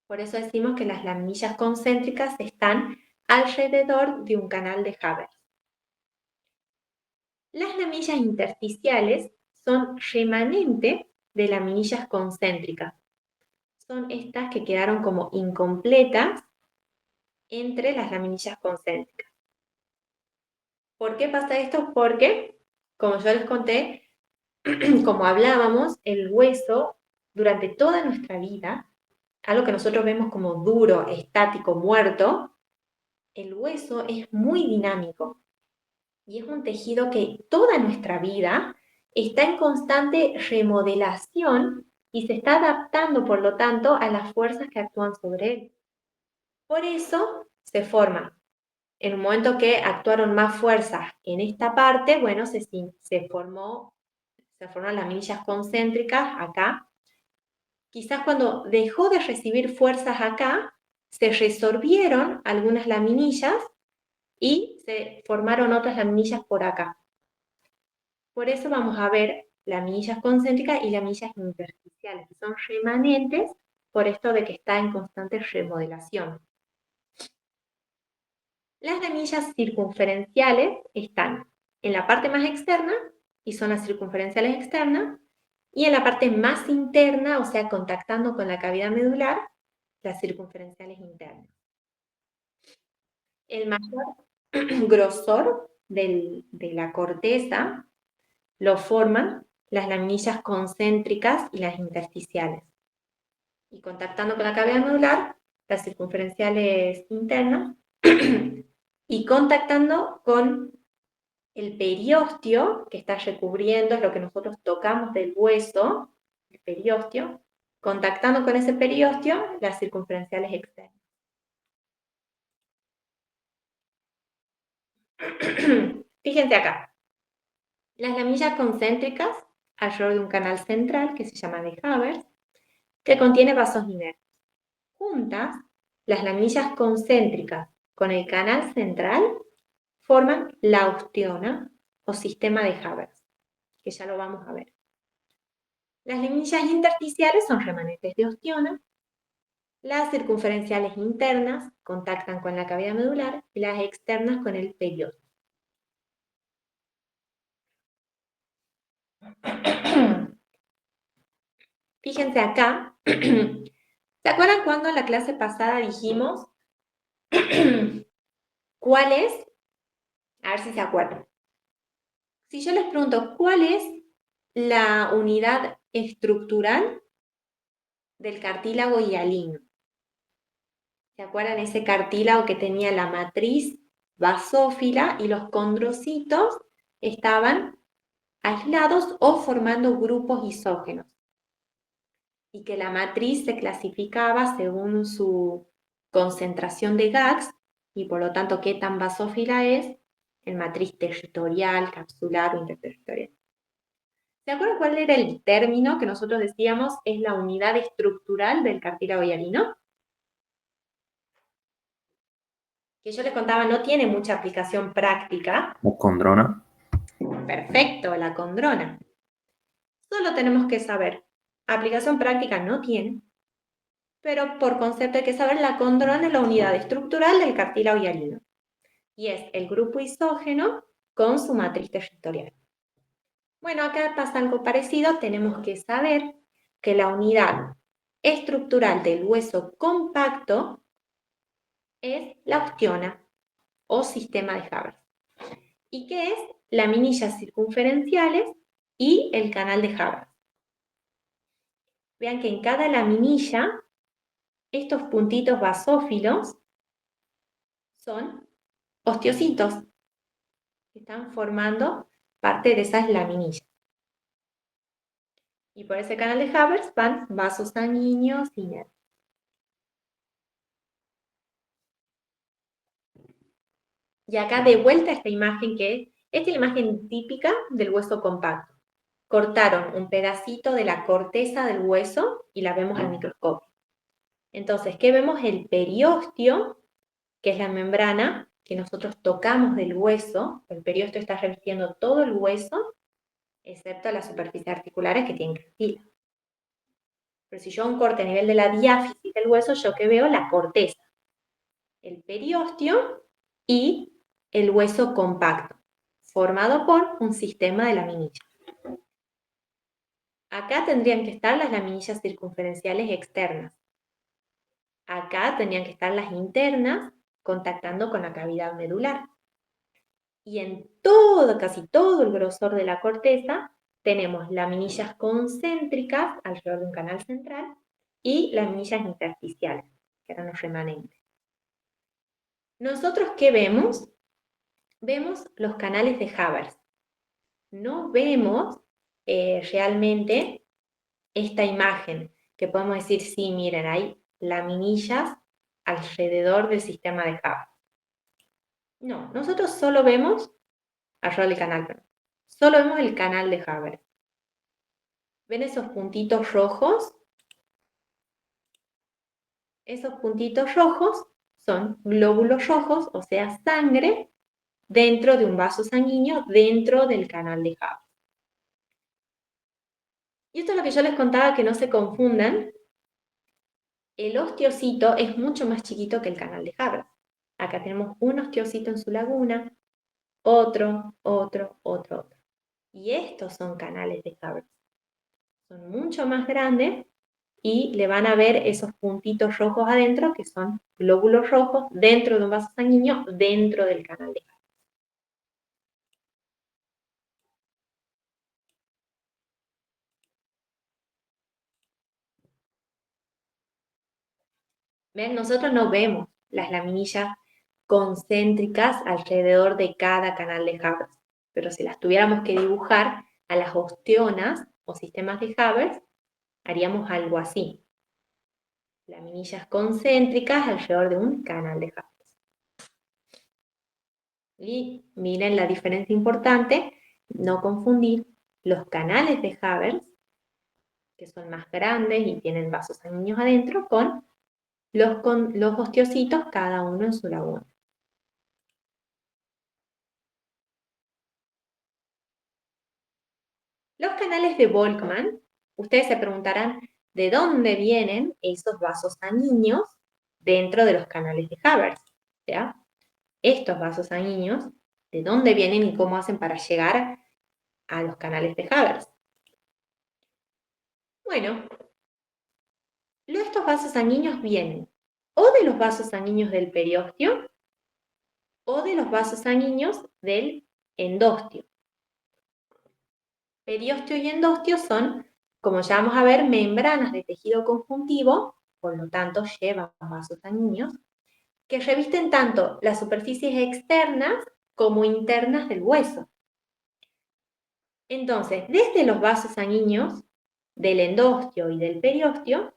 Por eso decimos que las laminillas concéntricas están alrededor de un canal de Haber. Las laminillas intersticiales son remanente de laminillas concéntricas. Son estas que quedaron como incompletas entre las laminillas concéntricas. ¿Por qué pasa esto? Porque, como yo les conté, como hablábamos, el hueso durante toda nuestra vida, algo que nosotros vemos como duro, estático, muerto, el hueso es muy dinámico y es un tejido que toda nuestra vida está en constante remodelación y se está adaptando, por lo tanto, a las fuerzas que actúan sobre él. Por eso se forma. En un momento que actuaron más fuerzas en esta parte, bueno, se formaron las laminillas concéntricas acá. Quizás cuando dejó de recibir fuerzas acá, se resorbieron algunas laminillas y se formaron otras laminillas por acá. Por eso vamos a ver laminillas concéntricas y laminillas intersticiales, que son remanentes por esto de que está en constante remodelación. Las laminillas circunferenciales están en la parte más externa, y son las circunferenciales externas, y en la parte más interna, o sea, contactando con la cavidad medular, las circunferenciales internas. El mayor grosor de la corteza lo forman las laminillas concéntricas y las intersticiales. Y contactando con la cavidad medular, las circunferenciales internas, y contactando con el periósteo que está recubriendo, es lo que nosotros tocamos del hueso, el periósteo, contactando con ese periósteo las circunferenciales externas. Fíjense acá, las laminillas concéntricas alrededor de un canal central que se llama de Haber, que contiene vasos inertes. Juntas, las laminillas concéntricas con el canal central forman la osteona o sistema de Haber, que ya lo vamos a ver. Las laminillas intersticiales son remanentes de osteona. Las circunferenciales internas contactan con la cavidad medular y las externas con el periósteo. Fíjense acá. ¿Se acuerdan cuando en la clase pasada dijimos cuál es? A ver si se acuerdan. Si yo les pregunto, ¿cuál es la unidad estructural del cartílago hialino? ¿Se acuerdan ese cartílago que tenía la matriz basófila y los condrocitos estaban aislados o formando grupos isógenos? Y que la matriz se clasificaba según su concentración de GAGs y por lo tanto qué tan basófila es, en matriz territorial, capsular o interterritorial. ¿Se acuerdan cuál era el término que nosotros decíamos es la unidad estructural del cartílago hialino? Que yo les contaba no tiene mucha aplicación práctica. Condrona. Perfecto, la condrona. Solo tenemos que saber, aplicación práctica no tiene, pero por concepto hay que saber, la condrona es la unidad estructural del cartílago hialino. Y es el grupo isógeno con su matriz territorial. Bueno, acá pasa algo parecido, tenemos que saber que la unidad estructural del hueso compacto es la osteona o sistema de Haber. ¿Y qué es? Laminillas circunferenciales y el canal de Haber. Vean que en cada laminilla, estos puntitos basófilos son osteocitos que están formando parte de esas laminillas. Y por ese canal de Haber van vasos sanguíneos y nervios. Y acá de vuelta esta imagen esta es la imagen típica del hueso compacto. Cortaron un pedacito de la corteza del hueso y la vemos al microscopio. Entonces, ¿qué vemos? El periósteo, que es la membrana que nosotros tocamos del hueso, el periósteo está revistiendo todo el hueso, excepto las superficies articulares que tienen cartílago. Pero si yo hago un corte a nivel de la diáfisis del hueso, yo que veo la corteza, el periósteo y el hueso compacto, formado por un sistema de laminillas. Acá tendrían que estar las laminillas circunferenciales externas. Acá tendrían que estar las internas contactando con la cavidad medular. Y en todo, casi todo el grosor de la corteza, tenemos laminillas concéntricas alrededor de un canal central y laminillas intersticiales, que eran los remanentes. ¿Nosotros qué vemos? Vemos los canales de Haber. No vemos realmente esta imagen, que podemos decir, sí, miren, hay laminillas alrededor del sistema de Haber. No, nosotros solo vemos, alrededor del canal, perdón, solo vemos el canal de Haber. ¿Ven esos puntitos rojos? Esos puntitos rojos son glóbulos rojos, o sea, sangre, dentro de un vaso sanguíneo, dentro del canal de Haber. Y esto es lo que yo les contaba, que no se confundan. El osteocito es mucho más chiquito que el canal de Haber. Acá tenemos un osteocito en su laguna, otro. Y estos son canales de Haber. Son mucho más grandes y le van a ver esos puntitos rojos adentro, que son glóbulos rojos dentro de un vaso sanguíneo, dentro del canal de Haber. ¿Ven? Nosotros no vemos las laminillas concéntricas alrededor de cada canal de Haber, pero si las tuviéramos que dibujar a las ostionas o sistemas de Haber, haríamos algo así. Laminillas concéntricas alrededor de un canal de Haber. Y miren la diferencia importante, no confundir los canales de Haber, que son más grandes y tienen vasos sanguíneos adentro, con los osteocitos, cada uno en su laguna. Los canales de Volkmann, ustedes se preguntarán de dónde vienen esos vasos sanguíneos dentro de los canales de Haber. ¿Ya? Estos vasos sanguíneos, ¿de dónde vienen y cómo hacen para llegar a los canales de Haber? Bueno, estos vasos sanguíneos vienen o de los vasos sanguíneos del periósteo o de los vasos sanguíneos del endostio. Periósteo y endostio son, como ya vamos a ver, membranas de tejido conjuntivo, por lo tanto llevan vasos sanguíneos, que revisten tanto las superficies externas como internas del hueso. Entonces, desde los vasos sanguíneos del endostio y del periósteo,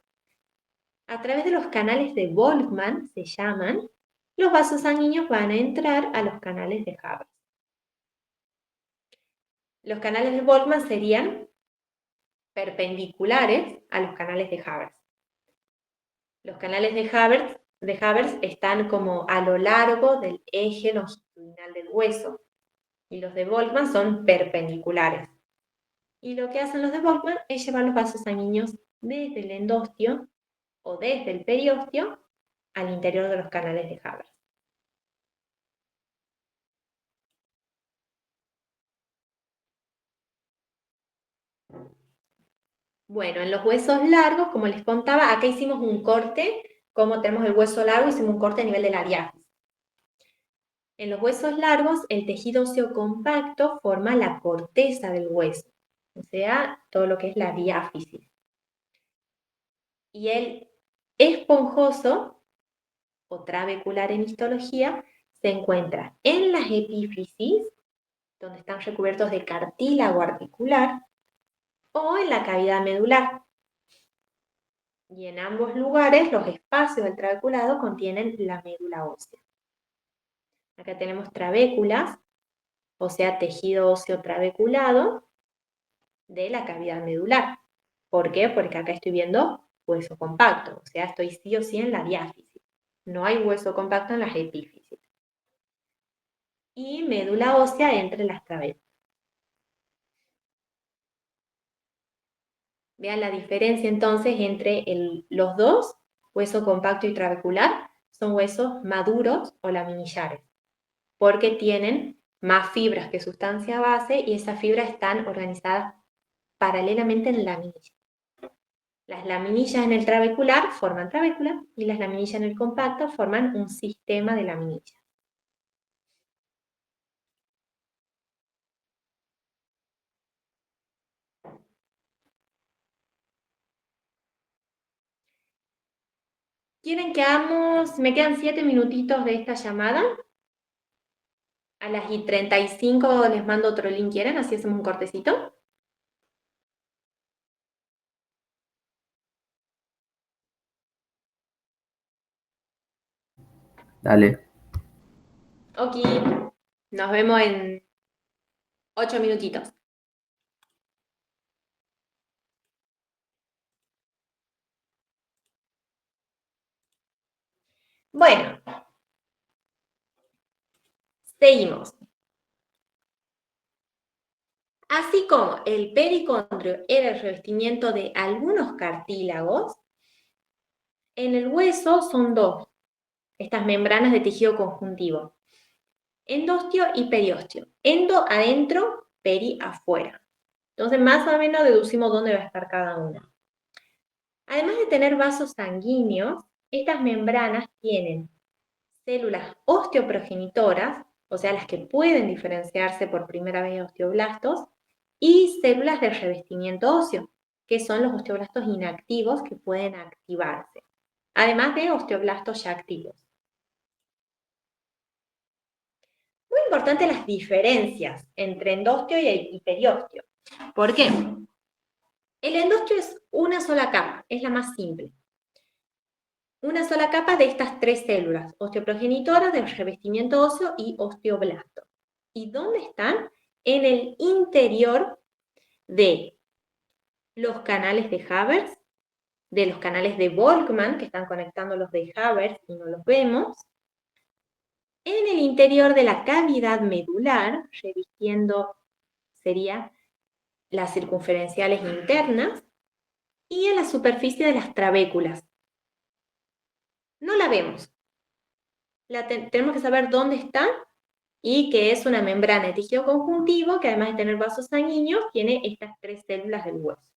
a través de los canales de Volkmann, se llaman, los vasos sanguíneos van a entrar a los canales de Haber. Los canales de Volkmann serían perpendiculares a los canales de Haber. Los canales de Haber están como a lo largo del eje longitudinal del hueso y los de Volkmann son perpendiculares. Y lo que hacen los de Volkmann es llevar los vasos sanguíneos desde el endostio o desde el periósteo al interior de los canales de Haber. Bueno, en los huesos largos, como les contaba, acá hicimos un corte, como tenemos el hueso largo, hicimos un corte a nivel de la diáfisis. En los huesos largos, el tejido óseo compacto forma la corteza del hueso, o sea, todo lo que es la diáfisis. Y el esponjoso, o trabecular en histología, se encuentra en las epífisis, donde están recubiertos de cartílago articular, o en la cavidad medular. Y en ambos lugares, los espacios del trabeculado contienen la médula ósea. Acá tenemos trabéculas, o sea, tejido óseo trabeculado de la cavidad medular. ¿Por qué? Porque acá estoy viendo hueso compacto, o sea, estoy sí o sí en la diáfisis. No hay hueso compacto en las epífisis. y médula ósea entre las trabéculas. Vean la diferencia entonces entre los dos, hueso compacto y trabecular, son huesos maduros o laminillares, porque tienen más fibras que sustancia base y esas fibras están organizadas paralelamente en laminillas. Las laminillas en el trabecular forman trabécula y las laminillas en el compacto forman un sistema de laminillas. ¿Quieren que hagamos? Me quedan 7 minutitos de esta llamada. A las y 35 les mando otro link, ¿quieren? Así hacemos un cortecito. Dale. Ok, nos vemos en 8 minutitos. Bueno, seguimos. Así como el pericondrio era el revestimiento de algunos cartílagos, en el hueso son dos, estas membranas de tejido conjuntivo. Endostio y periostio. Endo adentro, peri afuera. Entonces, más o menos deducimos dónde va a estar cada una. Además de tener vasos sanguíneos, estas membranas tienen células osteoprogenitoras, o sea, las que pueden diferenciarse por primera vez de osteoblastos, y células de revestimiento óseo, que son los osteoblastos inactivos que pueden activarse, además de osteoblastos ya activos. Muy importante las diferencias entre endostio y periostio. ¿Por qué? El endostio es una sola capa, es la más simple. Una sola capa de estas tres células, osteoprogenitoras, de revestimiento óseo y osteoblasto. ¿Y dónde están? En el interior de los canales de Haber, de los canales de Volkmann, que están conectando los de Haber y no los vemos, en el interior de la cavidad medular, revistiendo sería las circunferenciales internas, y en la superficie de las trabéculas. No la vemos. Tenemos que saber dónde está y que es una membrana de tejido conjuntivo que además de tener vasos sanguíneos, tiene estas tres células del hueso.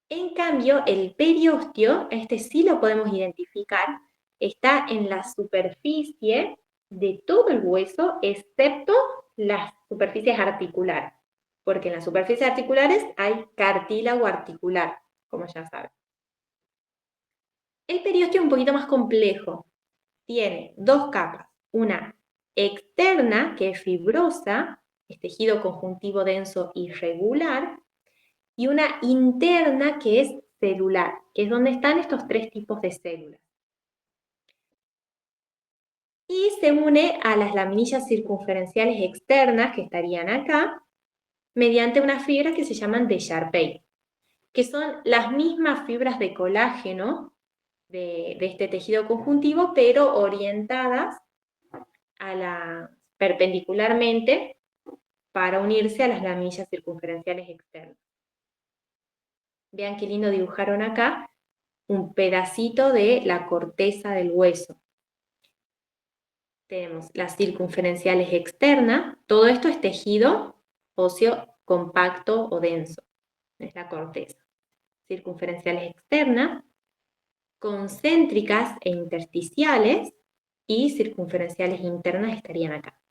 En cambio, el periostio, este sí lo podemos identificar, está en la superficie de todo el hueso, excepto las superficies articulares, porque en las superficies articulares hay cartílago articular, como ya saben. El periostio es un poquito más complejo. Tiene dos capas, una externa, que es fibrosa, es tejido conjuntivo denso irregular, y una interna, que es celular, que es donde están estos tres tipos de células. Y se une a las laminillas circunferenciales externas, que estarían acá, mediante unas fibras que se llaman de Sharpey, que son las mismas fibras de colágeno de este tejido conjuntivo, pero orientadas perpendicularmente para unirse a las laminillas circunferenciales externas. Vean qué lindo dibujaron acá un pedacito de la corteza del hueso. Tenemos las circunferenciales externas, todo esto es tejido óseo compacto o denso, es la corteza. Circunferenciales externas, concéntricas e intersticiales, y circunferenciales internas estarían acá.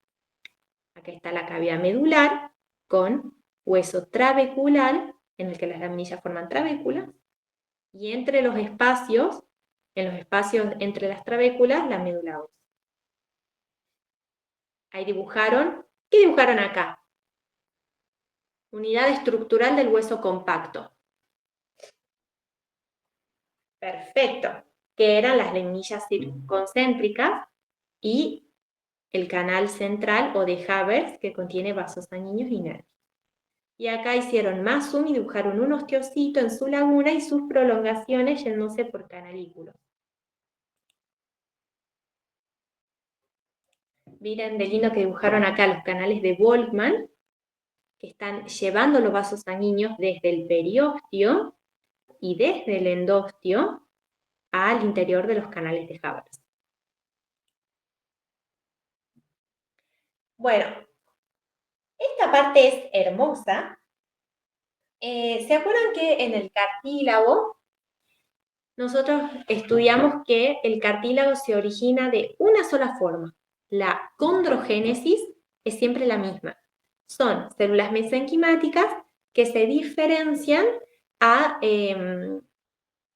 Acá está la cavidad medular con hueso trabecular, en el que las laminillas forman trabéculas, y entre los espacios, en los espacios entre las trabéculas, la médula ósea. Ahí dibujaron, ¿qué dibujaron acá? Unidad estructural del hueso compacto. Perfecto, que eran las laminillas concéntricas y el canal central o de Haber, que contiene vasos sanguíneos y nervios. Y acá hicieron más zoom y dibujaron un osteocito en su laguna y sus prolongaciones yéndose por canalículos. Miren de lindo que dibujaron acá los canales de Volkmann, que están llevando los vasos sanguíneos desde el periósteo y desde el endostio al interior de los canales de Haber. Bueno, esta parte es hermosa. ¿Se acuerdan que en el cartílago nosotros estudiamos que el cartílago se origina de una sola forma? La condrogénesis es siempre la misma. Son células mesenquimáticas que se diferencian a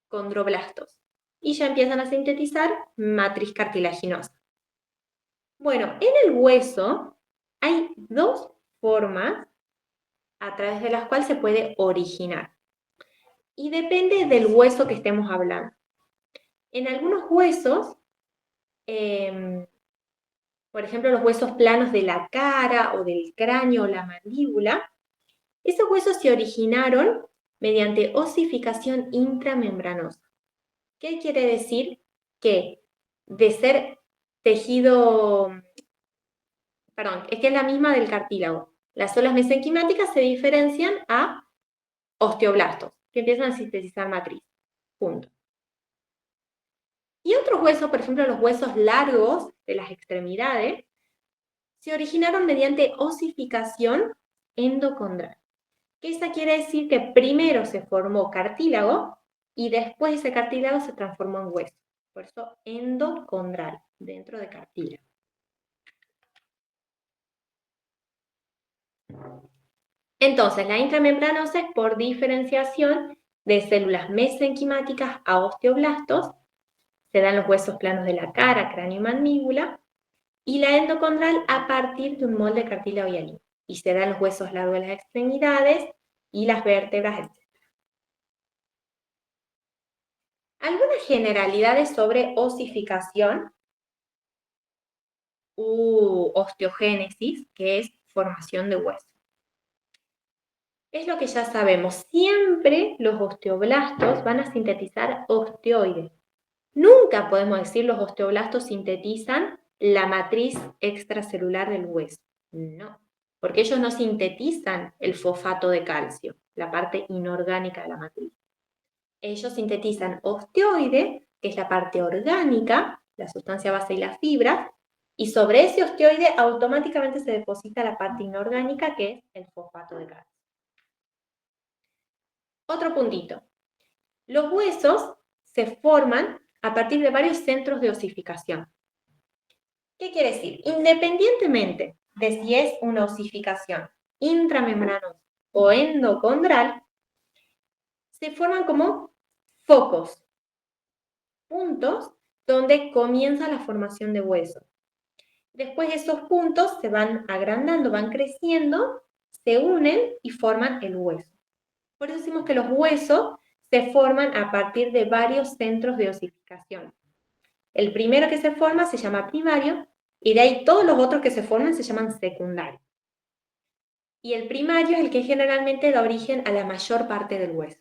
condroblastos y ya empiezan a sintetizar matriz cartilaginosa. Bueno, en el hueso hay dos formas a través de las cuales se puede originar. Y depende del hueso que estemos hablando. En algunos huesos, por ejemplo, los huesos planos de la cara o del cráneo o la mandíbula, esos huesos se originaron mediante osificación intramembranosa. ¿Qué quiere decir? Que de ser tejido, perdón, es que es la misma del cartílago. Las células mesenquimáticas se diferencian a osteoblastos, que empiezan a sintetizar matriz. Punto. Y otros huesos, por ejemplo, los huesos largos de las extremidades, se originaron mediante osificación endocondral. Esa quiere decir que primero se formó cartílago y después ese cartílago se transformó en hueso. Por eso endocondral, dentro de cartílago. Entonces, la intramembranosa es por diferenciación de células mesenquimáticas a osteoblastos. Se dan los huesos planos de la cara, cráneo y mandíbula. Y la endocondral a partir de un molde cartílago hialino. Y se dan los huesos largos de las extremidades y las vértebras, etc. Algunas generalidades sobre osificación u osteogénesis, que es formación de hueso. Es lo que ya sabemos, siempre los osteoblastos van a sintetizar osteoides. Nunca podemos decir los osteoblastos sintetizan la matriz extracelular del hueso. No, porque ellos no sintetizan el fosfato de calcio, la parte inorgánica de la matriz. Ellos sintetizan osteoide, que es la parte orgánica, la sustancia base y las fibras, y sobre ese osteoide automáticamente se deposita la parte inorgánica, que es el fosfato de calcio. Otro puntito. Los huesos se forman a partir de varios centros de osificación. ¿Qué quiere decir? Independientemente de si es una osificación intramembranosa o endocondral, se forman como focos, puntos donde comienza la formación de huesos. Después esos puntos se van agrandando, van creciendo, se unen y forman el hueso. Por eso decimos que los huesos se forman a partir de varios centros de osificación. El primero que se forma se llama primario y de ahí todos los otros que se forman se llaman secundarios. Y el primario es el que generalmente da origen a la mayor parte del hueso.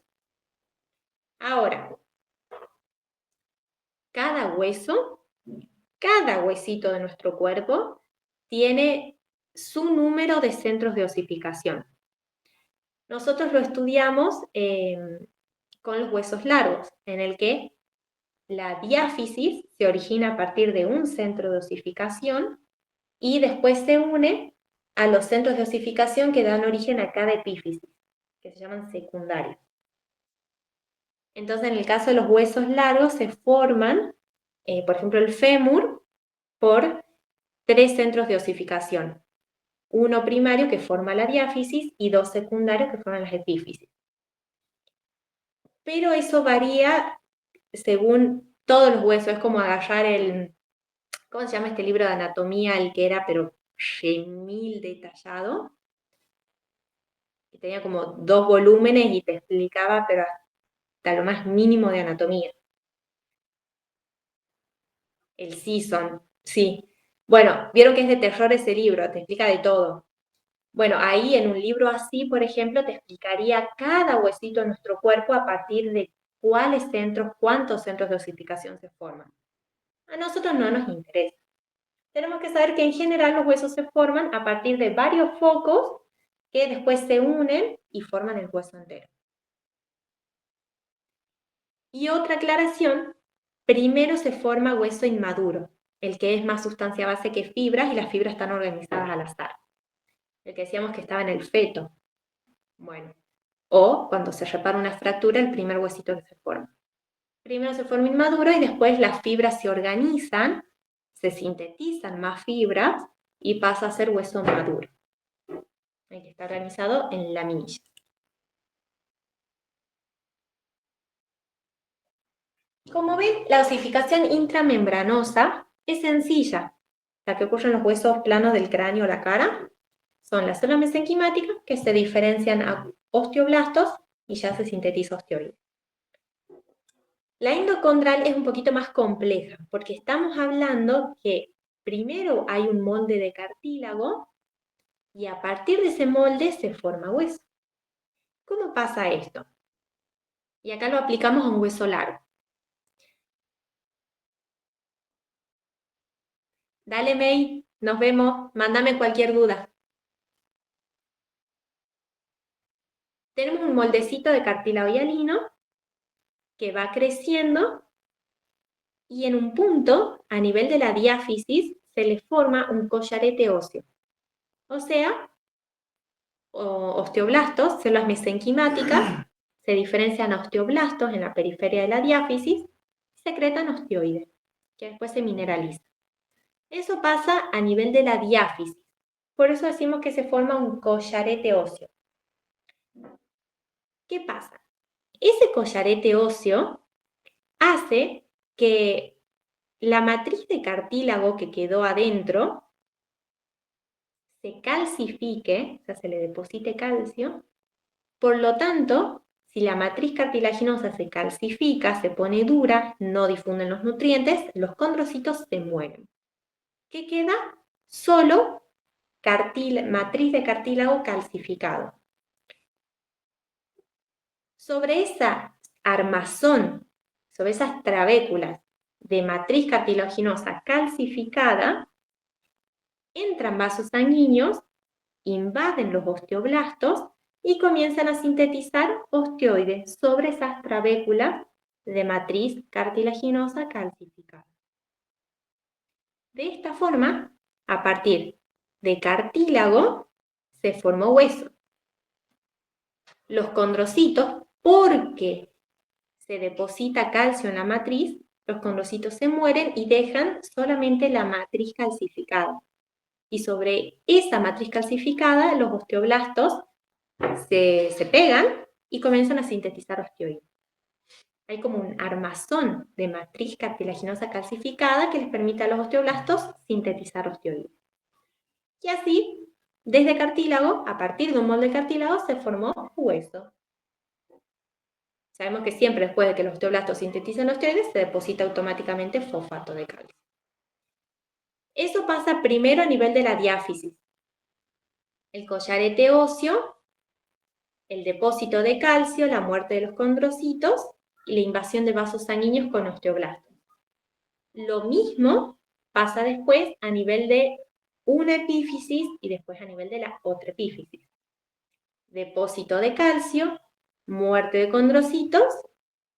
Ahora, cada hueso, cada huesito de nuestro cuerpo tiene su número de centros de osificación. Nosotros lo estudiamos con los huesos largos, en el que la diáfisis se origina a partir de un centro de osificación y después se une a los centros de osificación que dan origen a cada epífisis, que se llaman secundarios. Entonces, en el caso de los huesos largos se forman, por ejemplo, el fémur, por 3 centros de osificación. Uno primario que forma la diáfisis y 2 secundarios que forman las epífisis. Pero eso varía según todos los huesos. Es como agarrar el, ¿cómo se llama este libro de anatomía? El que era, pero mil detallado. Que tenía como 2 volúmenes y te explicaba, pero hasta lo más mínimo de anatomía. El Season, sí. Bueno, vieron que es de terror ese libro, te explica de todo. Bueno, ahí en un libro así, por ejemplo, te explicaría cada huesito de nuestro cuerpo a partir de cuáles centros, cuántos centros de osificación se forman. A nosotros no nos interesa. tenemos que saber que en general los huesos se forman a partir de varios focos que después se unen y forman el hueso entero. Y otra aclaración, primero se forma hueso inmaduro, el que es más sustancia base que fibras y las fibras están organizadas al azar. El que decíamos que estaba en el feto. Bueno, o cuando se repara una fractura, el primer huesito que se forma. Primero se forma inmaduro y después las fibras se organizan, se sintetizan más fibras y pasa a ser hueso maduro. El que está organizado en laminillas. Como ven, la osificación intramembranosa es sencilla. La que ocurre en los huesos planos del cráneo o la cara son las células mesenquimáticas que se diferencian a osteoblastos y ya se sintetiza osteoide. La endocondral es un poquito más compleja porque estamos hablando que primero hay un molde de cartílago y a partir de ese molde se forma hueso. ¿Cómo pasa esto? Y acá lo aplicamos a un hueso largo. Dale, May, nos vemos, mándame cualquier duda. Tenemos un moldecito de cartílago hialino que va creciendo y en un punto, a nivel de la diáfisis, se le forma un collarete óseo. O sea, osteoblastos, células mesenquimáticas, se diferencian a osteoblastos en la periferia de la diáfisis y secretan osteoides, que después se mineraliza. Eso pasa a nivel de la diáfisis. Por eso decimos que se forma un collarete óseo. ¿Qué pasa? Ese collarete óseo hace que la matriz de cartílago que quedó adentro se calcifique, o sea, se le deposite calcio. Por lo tanto, si la matriz cartilaginosa se calcifica, se pone dura, no difunden los nutrientes, los condrocitos se mueren. ¿Qué queda? Solo matriz de cartílago calcificado. Sobre esa armazón, sobre esas trabéculas de matriz cartilaginosa calcificada, entran vasos sanguíneos, invaden los osteoblastos y comienzan a sintetizar osteoides sobre esas trabéculas de matriz cartilaginosa calcificada. De esta forma, a partir de cartílago, se formó hueso. Los condrocitos, porque se deposita calcio en la matriz, los condrocitos se mueren y dejan solamente la matriz calcificada. Y sobre esa matriz calcificada, los osteoblastos se pegan y comienzan a sintetizar osteoides. Hay como un armazón de matriz cartilaginosa calcificada que les permite a los osteoblastos sintetizar osteoides. Y así, desde cartílago, a partir de un molde de cartílago, se formó hueso. Sabemos que siempre después de que los osteoblastos sintetizan osteoides, se deposita automáticamente fosfato de calcio. Eso pasa primero a nivel de la diáfisis. El collarete óseo, el depósito de calcio, la muerte de los condrocitos y la invasión de vasos sanguíneos con osteoblastos. Lo mismo pasa después a nivel de una epífisis y después a nivel de la otra epífisis. Depósito de calcio, muerte de condrocitos,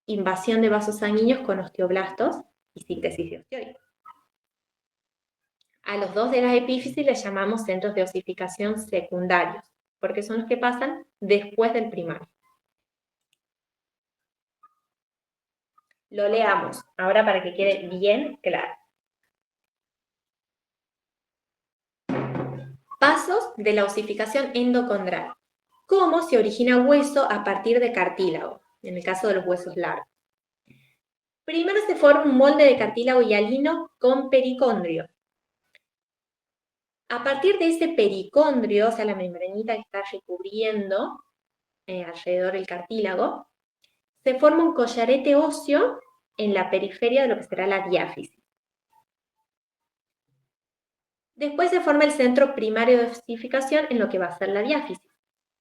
invasión de vasos sanguíneos con osteoblastos y síntesis de osteoides. A los dos de las epífisis les llamamos centros de osificación secundarios, porque son los que pasan después del primario. Lo leamos ahora para que quede bien claro. Pasos de la osificación endocondral. ¿Cómo se origina hueso a partir de cartílago? En el caso de los huesos largos. Primero se forma un molde de cartílago hialino con pericondrio. A partir de ese pericondrio, o sea, la membranita que está recubriendo alrededor del cartílago, se forma un collarete óseo en la periferia de lo que será la diáfisis. Después se forma el centro primario de osificación en lo que va a ser la diáfisis.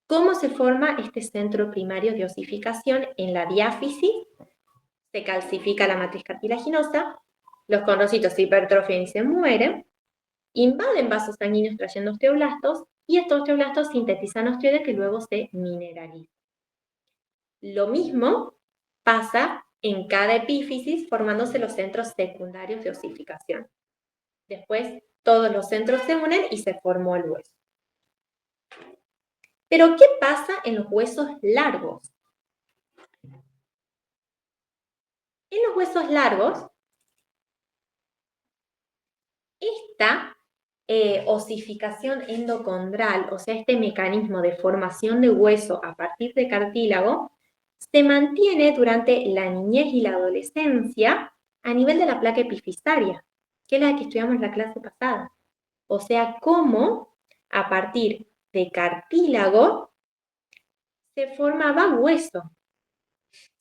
¿Cómo se forma este centro primario de osificación en la diáfisis? Se calcifica la matriz cartilaginosa, los condrocitos se hipertrofian y se mueren, invaden vasos sanguíneos trayendo osteoblastos y estos osteoblastos sintetizan osteoides que luego se mineralizan. Lo mismo pasa en cada epífisis formándose los centros secundarios de osificación. Después todos los centros se unen y se formó el hueso. Pero ¿qué pasa en los huesos largos? En los huesos largos, esta osificación endocondral, o sea, este mecanismo de formación de hueso a partir de cartílago, se mantiene durante la niñez y la adolescencia a nivel de la placa epifisaria, que es la que estudiamos en la clase pasada. O sea, cómo a partir de cartílago se formaba hueso,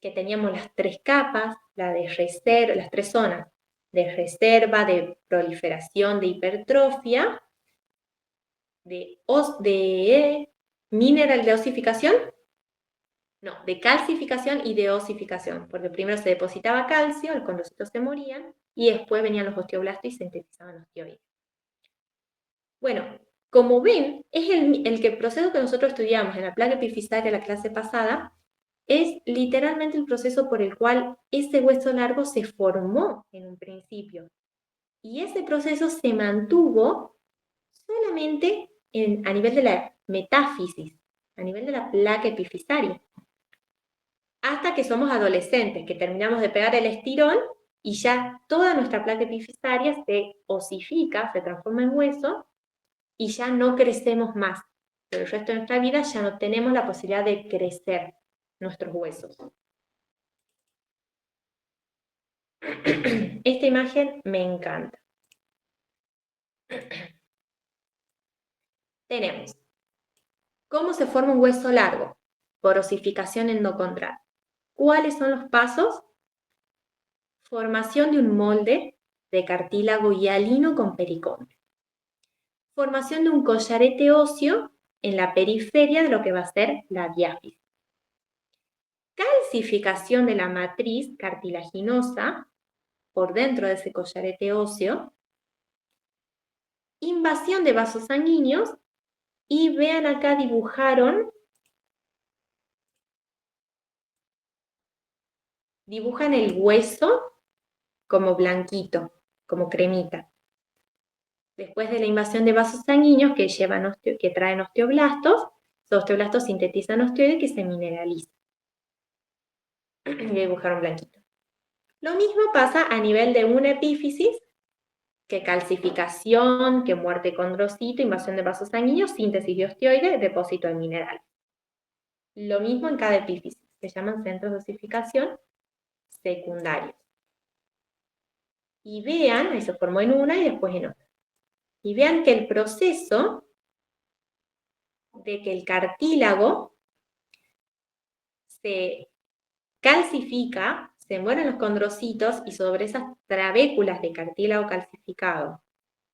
que teníamos las tres capas, la de reserva, las tres zonas de reserva, de proliferación, de hipertrofia, de mineral de osificación, no, de calcificación y de osificación, porque primero se depositaba calcio, los condrocitos se morían, y después venían los osteoblastos y sintetizaban osteoides. Bueno, como ven, es el proceso que nosotros estudiamos en la placa epifisaria de la clase pasada, es literalmente el proceso por el cual ese hueso largo se formó en un principio. Y ese proceso se mantuvo solamente a nivel de la metáfisis, a nivel de la placa epifisaria. Hasta que somos adolescentes, que terminamos de pegar el estirón y ya toda nuestra placa epifisaria se osifica, se transforma en hueso y ya no crecemos más. Pero el resto de nuestra vida ya no tenemos la posibilidad de crecer nuestros huesos. Esta imagen me encanta. Tenemos cómo se forma un hueso largo por osificación endocondral. ¿Cuáles son los pasos? Formación de un molde de cartílago hialino con pericondrio. Formación de un collarete óseo en la periferia de lo que va a ser la diáfisis. Calcificación de la matriz cartilaginosa por dentro de ese collarete óseo. Invasión de vasos sanguíneos. Y vean acá dibujan el hueso como blanquito, como cremita. Después de la invasión de vasos sanguíneos que traen osteoblastos, los osteoblastos sintetizan osteoides que se mineralizan. Y dibujaron blanquito. Lo mismo pasa a nivel de una epífisis, que calcificación, que muerte condrocito, invasión de vasos sanguíneos, síntesis de osteoides, depósito de minerales. Lo mismo en cada epífisis, se llaman centros de osificación secundarios. Y vean, ahí se formó en una y después en otra. Y vean que el proceso de que el cartílago se calcifica, se mueren los condrocitos y sobre esas trabéculas de cartílago calcificado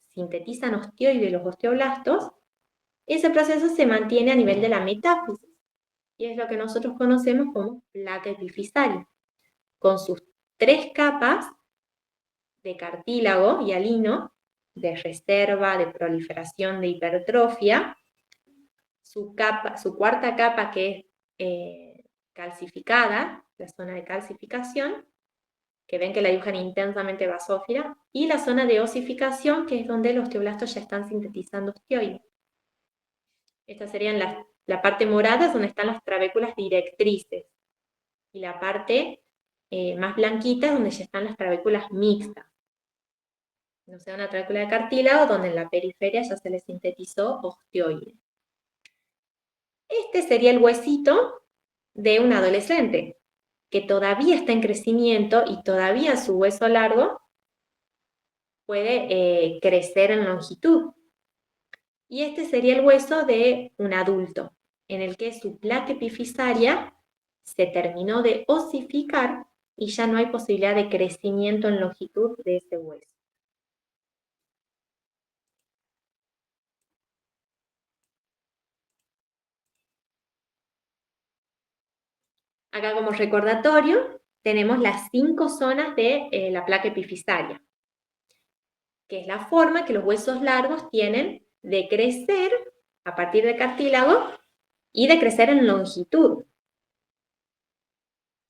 sintetizan osteoides los osteoblastos, ese proceso se mantiene a nivel de la metáfisis y es lo que nosotros conocemos como placa epifisaria, con sus tres capas de cartílago hialino, de reserva, de proliferación, de hipertrofia, su cuarta capa que es calcificada, la zona de calcificación, que ven que la dibujan intensamente basófila, y la zona de osificación, que es donde los osteoblastos ya están sintetizando osteoides. Estas serían la parte morada, es donde están las trabéculas directrices, y la parte más blanquita es donde ya están las trabéculas mixtas. O sea, una trabécula de cartílago donde en la periferia ya se le sintetizó osteoide. Este sería el huesito de un adolescente, que todavía está en crecimiento y todavía su hueso largo puede crecer en longitud. Y este sería el hueso de un adulto, en el que su placa epifisaria se terminó de osificar y ya no hay posibilidad de crecimiento en longitud de ese hueso. Acá como recordatorio tenemos las 5 zonas de la placa epifisaria. que es la forma que los huesos largos tienen de crecer a partir del cartílago y de crecer en longitud.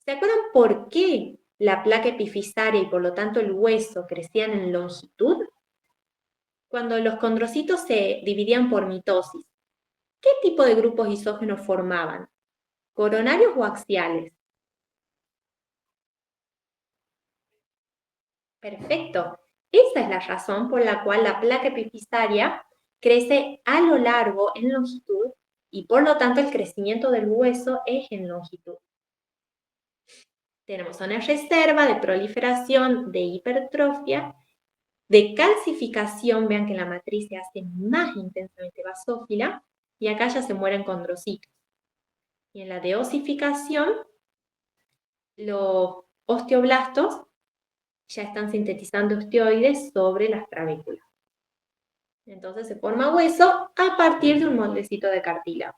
¿Se acuerdan por qué la placa epifisaria y por lo tanto el hueso crecían en longitud? Cuando los condrocitos se dividían por mitosis, ¿qué tipo de grupos isógenos formaban? ¿Coronarios o axiales? Perfecto. Esa es la razón por la cual la placa epifisaria crece a lo largo en longitud y por lo tanto el crecimiento del hueso es en longitud. Tenemos una reserva de proliferación, de hipertrofia, de calcificación, vean que la matriz se hace más intensamente basófila y acá ya se mueren condrocitos. Y en la de osificación, los osteoblastos ya están sintetizando osteoides sobre las trabéculas. Entonces se forma hueso a partir de un moldecito de cartílago.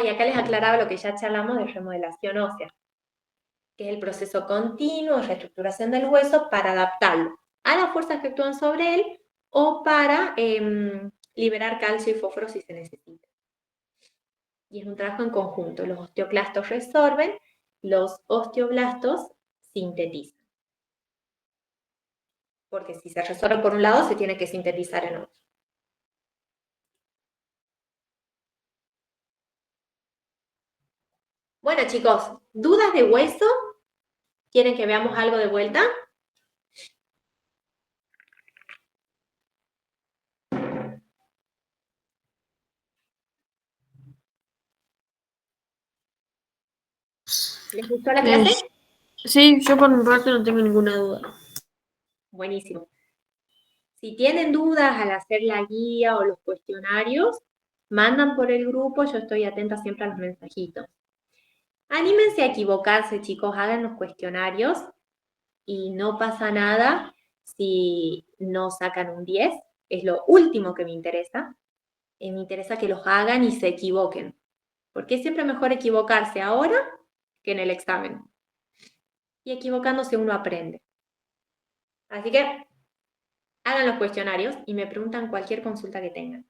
Y acá les aclaraba lo que ya charlamos de remodelación ósea, que es el proceso continuo de reestructuración del hueso para adaptarlo a las fuerzas que actúan sobre él o para liberar calcio y fósforo si se necesita. Y es un trabajo en conjunto. Los osteoclastos resorben, los osteoblastos sintetizan. Porque si se resorbe por un lado, se tiene que sintetizar en otro. Bueno, chicos, ¿dudas de hueso? ¿Quieren que veamos algo de vuelta? ¿Les gustó la clase? Sí, yo por mi parte no tengo ninguna duda. Buenísimo. Si tienen dudas al hacer la guía o los cuestionarios, mandan por el grupo, yo estoy atenta siempre a los mensajitos. Anímense a equivocarse, chicos, hagan los cuestionarios y no pasa nada si no sacan un 10, es lo último que me interesa. Me interesa que los hagan y se equivoquen, porque es siempre mejor equivocarse ahora que en el examen. Y equivocándose uno aprende. Así que hagan los cuestionarios y me preguntan cualquier consulta que tengan.